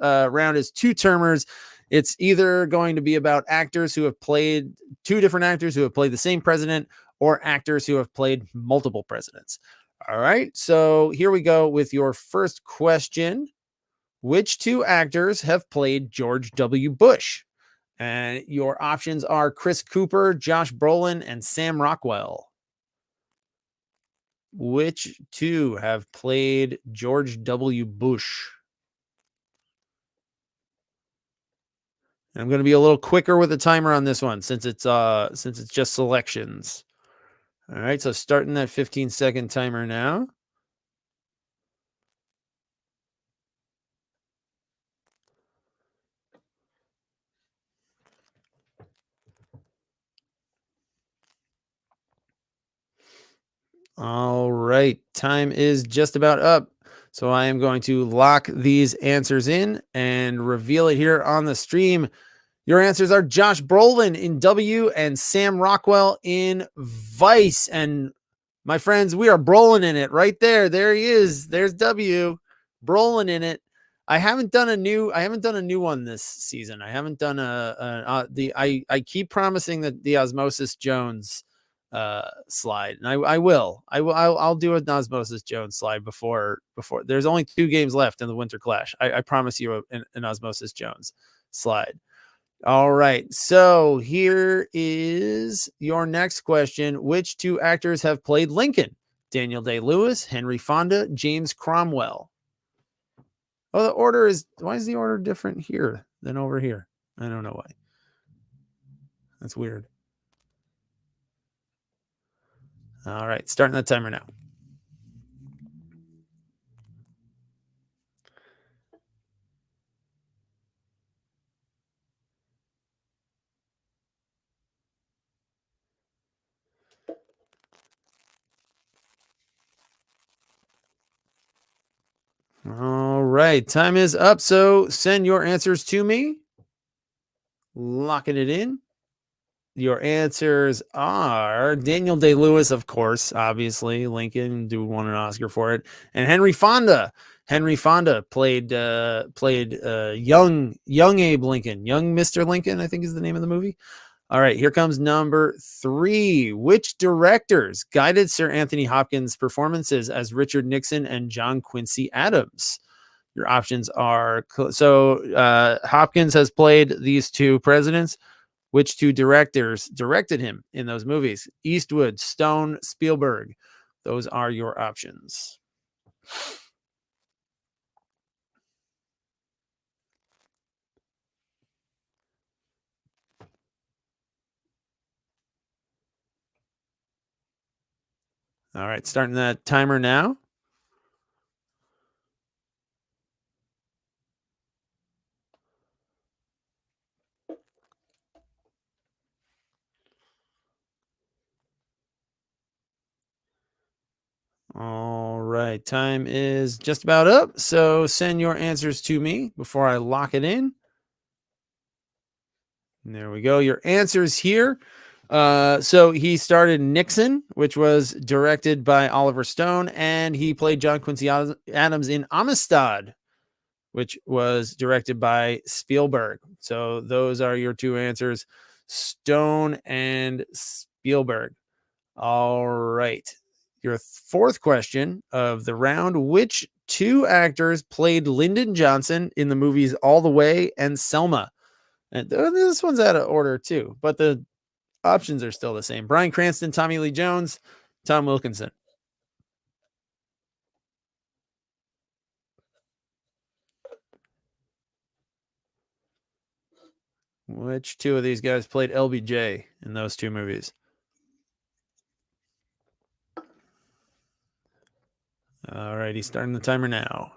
round is 2-termers. It's either going to be about actors who have played two different actors who have played the same president, or actors who have played multiple presidents. All right, so here we go with your first question. Which 2 actors have played George W. Bush? And your options are Chris Cooper, Josh Brolin, and Sam Rockwell. Which 2 have played George W. Bush? I'm going to be a little quicker with the timer on this one since it's just selections. All right, so starting that 15-second timer now. All right, time is just about up. So I am going to lock these answers in and reveal it here on the stream. Your answers are Josh Brolin in W and Sam Rockwell in Vice. And my friends, we are Brolin in it right there. There he is. There's W. Brolin in it. I haven't done a new one this season. I haven't done I keep promising that the Osmosis Jones slide, and I'll do an Osmosis Jones slide before there's only 2 games left in the Winter Clash. I promise you an Osmosis Jones slide. All right, so here is your next question. Which 2 actors have played Lincoln? Daniel Day-Lewis, Henry Fonda, James Cromwell. Oh, why is the order different here than over here? I don't know why. That's weird. All right, starting the timer now. All right, time is up. So send your answers to me. Locking it in. Your answers are Daniel Day-Lewis, of course, obviously. Lincoln, do won an Oscar for it. And Henry Fonda. Henry Fonda played young Abe Lincoln. Young Mr. Lincoln, I think is the name of the movie. All right, here comes number 3. Which directors guided Sir Anthony Hopkins' performances as Richard Nixon and John Quincy Adams? Your options are, Hopkins has played these 2 presidents. Which 2 directors directed him in those movies? Eastwood, Stone, Spielberg. Those are your options. All right, starting that timer now. All right, time is just about up. So send your answers to me before I lock it in. And there we go. Your answers here So he starred in Nixon, which was directed by Oliver Stone, and he played John Quincy Adams in Amistad, which was directed by Spielberg. So those are your two answers, Stone and Spielberg. All right. Your fourth question of the round: which two actors played Lyndon Johnson in the movies All the Way and Selma? And this one's out of order too, but the options are still the same. Bryan Cranston, Tommy Lee Jones, Tom Wilkinson. Which two of these guys played LBJ in those two movies? All right, he's starting the timer now.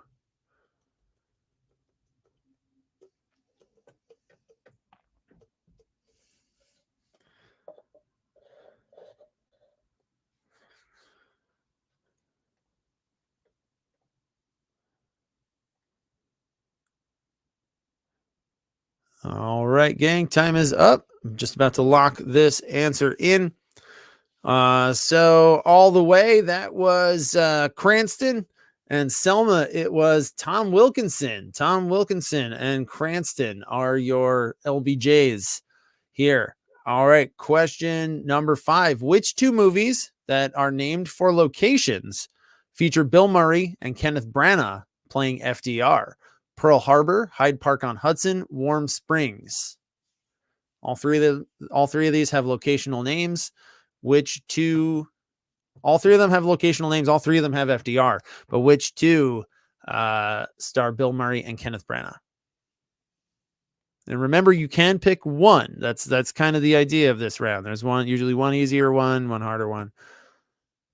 All right, gang, time is up. I'm just about to lock this answer in. So All the Way, that was Cranston, and Selma, it was Tom Wilkinson. Tom Wilkinson and Cranston are your LBJs here. All right, question number 5. Which two movies that are named for locations feature Bill Murray and Kenneth Branagh playing FDR? Pearl Harbor, Hyde Park on Hudson, Warm Springs. All three of these have locational names. Which two? All three of them have locational names. All three of them have FDR. But which two star Bill Murray and Kenneth Branagh? And remember, you can pick one. That's kind of the idea of this round. There's usually one easier one harder one,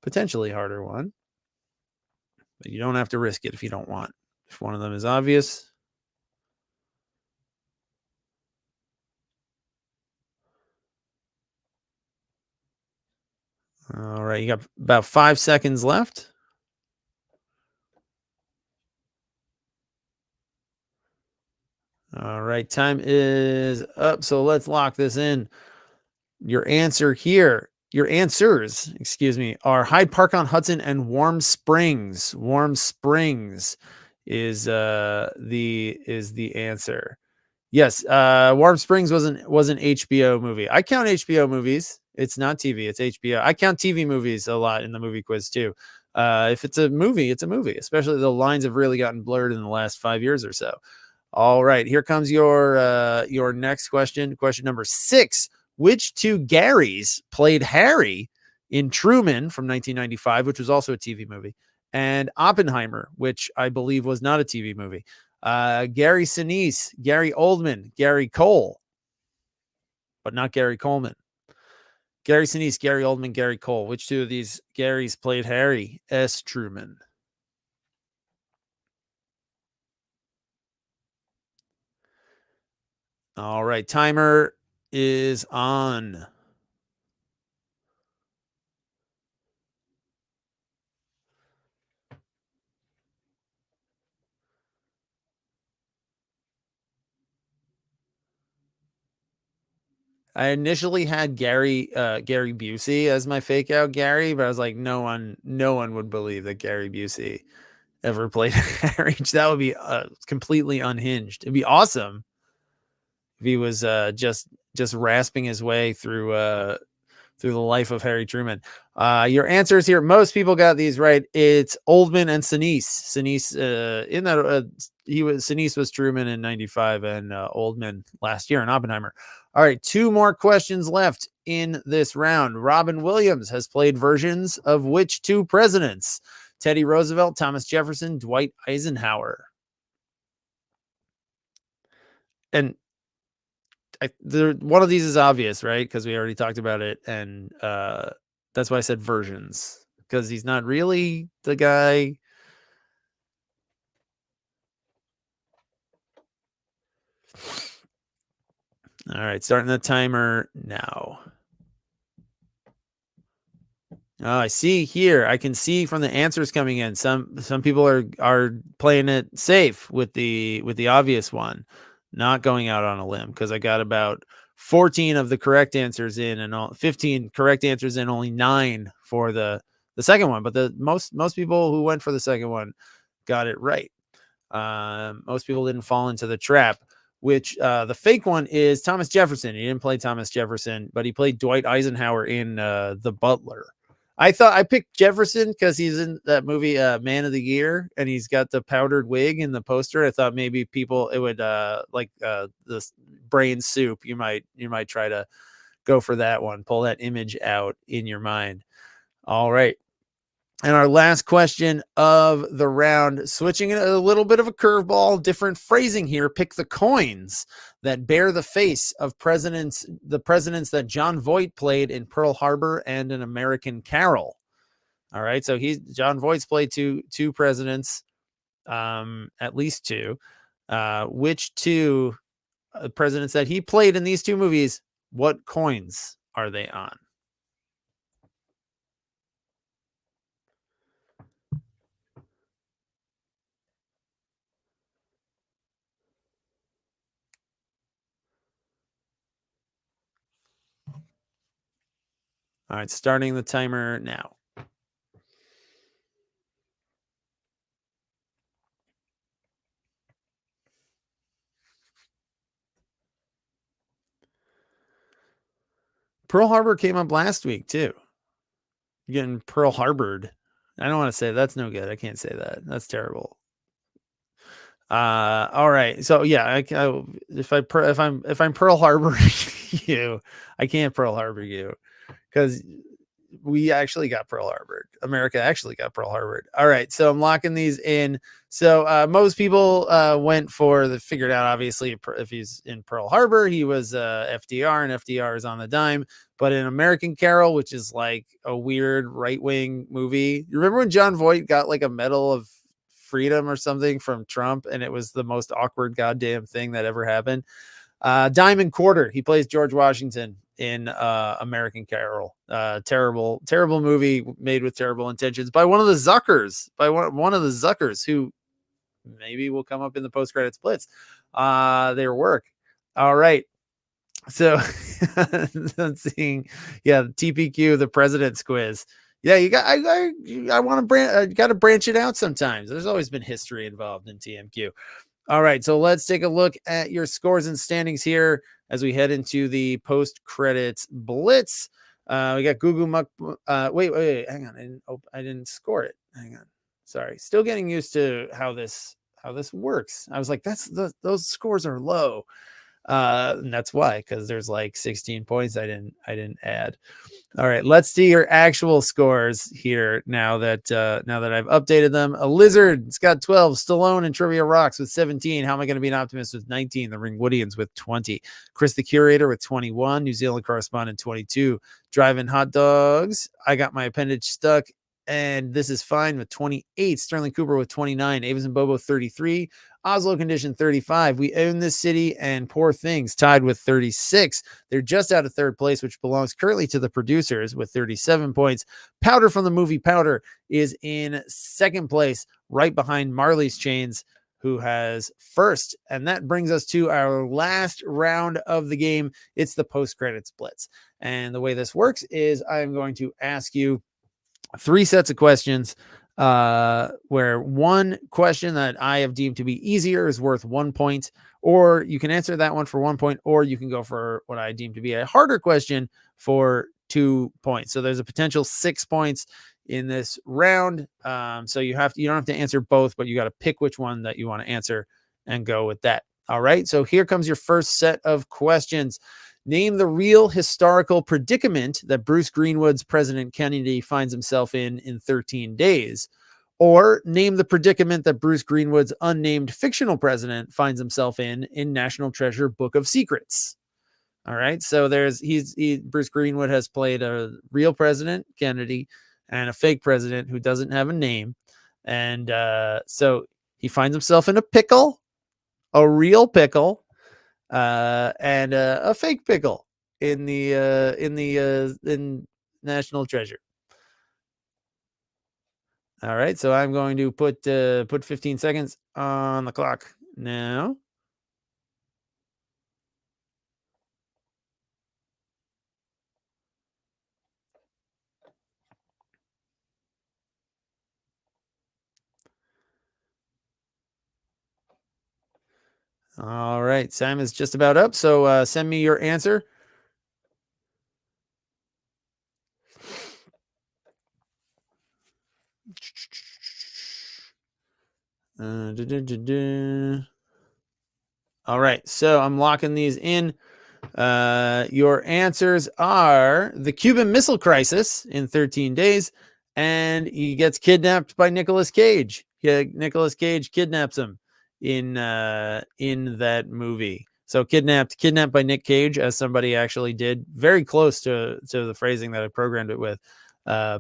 potentially harder one. But you don't have to risk it if you don't want. If one of them is obvious. All right, you got about 5 seconds left. All right, time is up. So let's lock this in. Your answers, are Hyde Park on Hudson and Warm Springs. Warm Springs is the answer. Yes, Warm Springs was an HBO movie. I count HBO movies. It's not TV, it's HBO. I count TV movies a lot in the movie quiz too. If it's a movie, it's a movie. Especially the lines have really gotten blurred in the last 5 years or so. All right, here comes your next question. Question number 6. Which two Garys played Harry in Truman from 1995, which was also a TV movie, and Oppenheimer, which I believe was not a TV movie? Gary Sinise, Gary Oldman, Gary Cole, but not Gary Coleman. Gary Sinise, Gary Oldman, Gary Cole. Which two of these Garys played Harry S. Truman? All right, timer is on. I initially had Gary Busey as my fake out Gary, but I was like, no one would believe that Gary Busey ever played Harry. That would be completely unhinged. It'd be awesome if he was just rasping his way through the life of Harry Truman. Your answers here, most people got these right. It's Oldman and Sinise. Sinise Sinise was Truman in 95 and Oldman last year in Oppenheimer. All right, 2 more questions left in this round. Robin Williams has played versions of which 2 presidents? Teddy Roosevelt, Thomas Jefferson, Dwight Eisenhower. And one of these is obvious, right? Because we already talked about it, and that's why I said versions, because he's not really the guy. All right, starting the timer now. Oh, I see here. I can see from the answers coming in. Some people are playing it safe with the obvious one, not going out on a limb, because I got about 14 of the correct answers in, and all 15 correct answers in, only 9 for the second one. But the most people who went for the second one got it right. Most people didn't fall into the trap, which the fake one is Thomas Jefferson. He didn't play Thomas Jefferson, but he played Dwight Eisenhower in The Butler. I thought I picked Jefferson because he's in that movie Man of the Year, and he's got the powdered wig in the poster. I thought maybe people it would like this brain soup. You might try to go for that one. Pull that image out in your mind. All right. And our last question of the round, switching it a little bit of a curveball, different phrasing here. Pick the coins that bear the face of the presidents that Jon Voight played in Pearl Harbor and An American Carol. All right, so Jon Voight's played two presidents, at least two. Which two presidents that he played in these two movies? What coins are they on? All right, starting the timer now. Pearl Harbor came up last week too. You're getting Pearl Harbored. I don't want to say that's no good. I can't say that. That's terrible. All right. So yeah, if I'm Pearl Harbor you, I can't Pearl Harbor you because we actually got Pearl Harbor. America actually got Pearl Harbor. All right. So I'm locking these in. So most people went for figured out, obviously, if he's in Pearl Harbor, he was FDR, and FDR is on the dime. But in American Carol, which is like a weird right-wing movie, you remember when Jon Voight got like a Medal of Freedom or something from Trump, and it was the most awkward goddamn thing that ever happened? Dime and Quarter. He plays George Washington in American Carol. Terrible movie made with terrible intentions by one of the Zuckers, who maybe will come up in the post-credits blitz. Their work. All right. So I'm seeing, TPQ, the President's Quiz. Yeah, I want to got to branch it out sometimes. There's always been history involved in TMQ. All right, so let's take a look at your scores and standings here as we head into the post-credits blitz. We got Gugu Muck. Wait, hang on. I didn't score it. Hang on. Sorry. Still getting used to how this works. I was like, those scores are low. And that's why, because there's like 16 points I didn't add. All right, let's see your actual scores here now that I've updated them. A Lizard's got 12, Stallone and Trivia Rocks with 17. How am I going to be an optimist with 19? The Ringwoodians with 20. Chris the Curator with 21. New Zealand Correspondent 22. Driving Hot Dogs. I got my appendage stuck, and this is fine with 28. Sterling Cooper with 29. Avis and Bobo 33. Oslo Condition 35. We Own This City and Poor Things tied with 36. They're just out of third place, which belongs currently to the producers with 37 points. Powder from the movie Powder is in second place, right behind Marley's Chains, who has first. And that brings us to our last round of the game. It's the post-credits blitz. And the way this works is I'm going to ask you 3 sets of questions, where one question that I have deemed to be easier is worth 1 point, or you can answer that one for 1 point, or you can go for what I deem to be a harder question for 2 points. So there's a potential 6 points in this round. So you don't have to answer both, but you got to pick which one that you want to answer and go with that. All right. So here comes your first set of questions. Name the real historical predicament that Bruce Greenwood's President Kennedy finds himself in 13 days. Or name the predicament that Bruce Greenwood's unnamed fictional president finds himself in National Treasure Book of Secrets. All right. So Bruce Greenwood has played a real president, Kennedy, and a fake president who doesn't have a name. And so he finds himself in a pickle, a real pickle, and a fake pickle in National Treasure. All right, so I'm going to put 15 seconds on the clock now. All right. Time is just about up. So send me your answer. All right. So I'm locking these in. Your answers are the Cuban Missile Crisis in 13 days, and he gets kidnapped by Nicolas Cage. Yeah, Nicolas Cage kidnaps him in that movie. So kidnapped by Nick Cage, as somebody actually did, very close to the phrasing that I programmed it with. Yeah,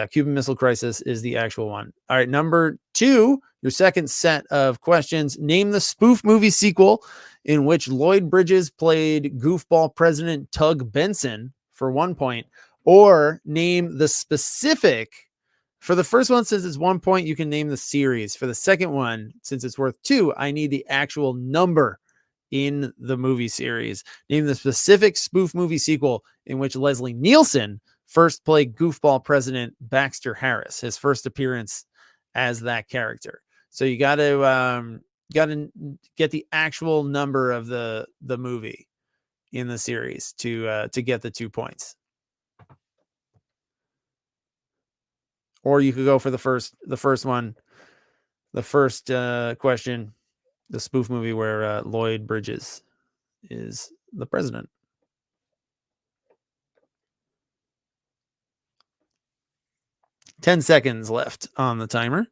Cuban Missile Crisis is the actual one. All right, number 2, your second set of questions. Name the spoof movie sequel in which Lloyd Bridges played goofball President Tug Benson for 1 point, or name the specific. For the first one, since it's 1 point, you can name the series. For the second one, since it's worth 2, I need the actual number in the movie series. Name the specific spoof movie sequel in which Leslie Nielsen first played goofball President Baxter Harris, his first appearance as that character. So you got to get the actual number of the movie in the series to get the 2 points. Or you could go for the first one, the first question, the spoof movie where Lloyd Bridges is the president. Ten seconds left on the timer.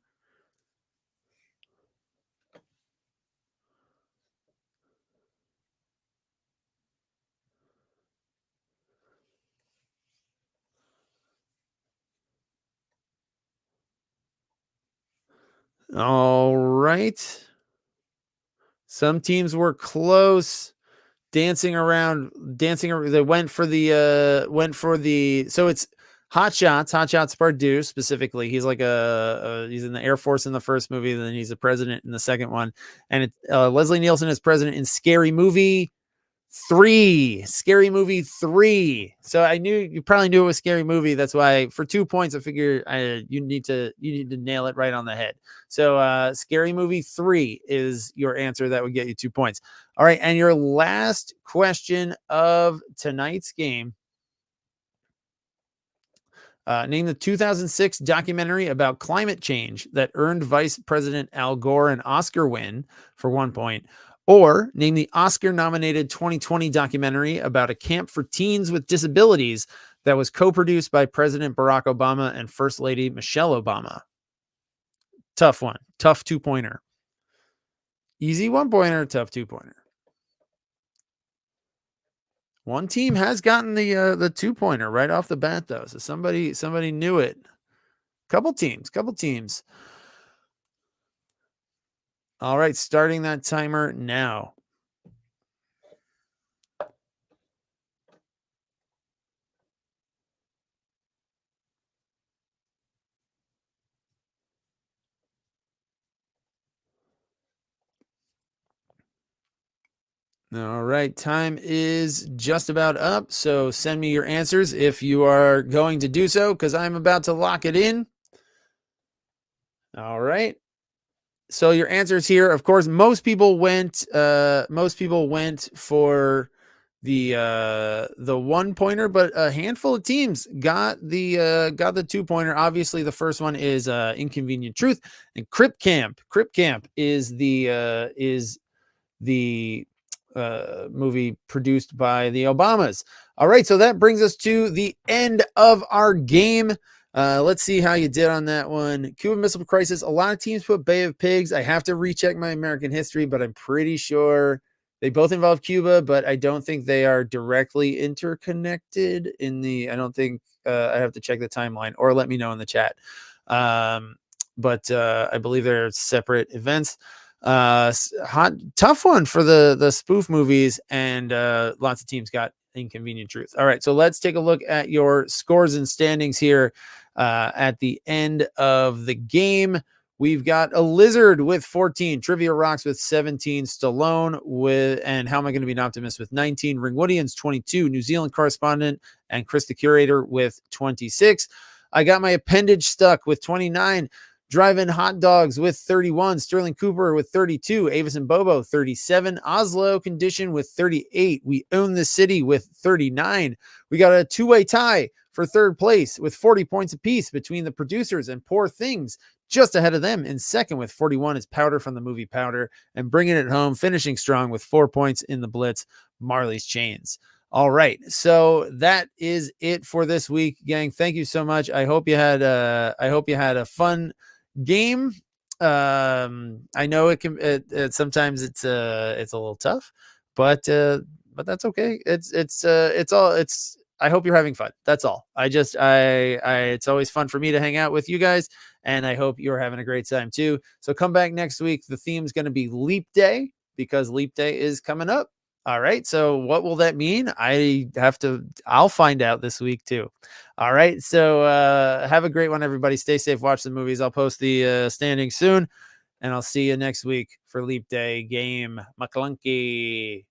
All right. Some teams were close, dancing around. They went for the. So it's Hot Shots Pardue specifically. He's like he's in the Air Force in the first movie, then he's a president in the second one. And Leslie Nielsen is president in Scary Movie 3. Scary Movie 3. So you probably knew it was Scary Movie. That's why for 2 points, I figure you need to nail it right on the head. So Scary Movie 3 is your answer. That would get you 2 points. All right. And your last question of tonight's game. Name the 2006 documentary about climate change that earned Vice President Al Gore an Oscar win for 1 point. Or name the Oscar-nominated 2020 documentary about a camp for teens with disabilities that was co-produced by President Barack Obama and First Lady Michelle Obama. Tough one. Tough 2-pointer. Easy 1-pointer, tough 2-pointer. One team has gotten the 2-pointer right off the bat, though. So somebody knew it. Couple teams. All right, starting that timer now. All right, time is just about up. So send me your answers if you are going to do so, because I'm about to lock it in. All right. So your answers here, of course, most people went for the 1-pointer, but a handful of teams got the 2-pointer. Obviously, the first one is Inconvenient Truth, and Crip Camp. Crip Camp is the movie produced by the Obamas. All right, so that brings us to the end of our game. Let's see how you did on that one. Cuban Missile Crisis. A lot of teams put Bay of Pigs. I have to recheck my American history, but I'm pretty sure they both involve Cuba, but I don't think they are directly interconnected I don't think I have to check the timeline, or let me know in the chat. But I believe they're separate events. Tough one for the spoof movies, and lots of teams got Inconvenient Truth. All right, so let's take a look at your scores and standings here at the end of the game. We've got a Lizard with 14, Trivia Rocks with 17, Stallone and How Am I Going to Be an Optimist with 19, Ringwoodians 22, New Zealand Correspondent and Chris the Curator with 26. I got my appendage stuck with 29. Drive-In Hot Dogs with 31. Sterling Cooper with 32. Avis and Bobo, 37. Oslo Condition with 38. We Own the City with 39. We got a two-way tie for third place with 40 points apiece between the producers and Poor Things. Just ahead of them in second with 41 is Powder from the movie Powder, and bringing it home, finishing strong with 4 points in the Blitz, Marley's Chains. All right, so that is it for this week, gang. Thank you so much. I hope you had a fun game. I know it can sometimes it's a little tough, but that's okay. I hope you're having fun. That's all. It's always fun for me to hang out with you guys, and I hope you're having a great time too. So come back next week. The theme's going to be Leap Day because Leap Day is coming up. All right. So what will that mean? I'll find out this week too. All right. So have a great one, everybody. Stay safe. Watch the movies. I'll post the standings soon, and I'll see you next week for Leap Day game. McClunky.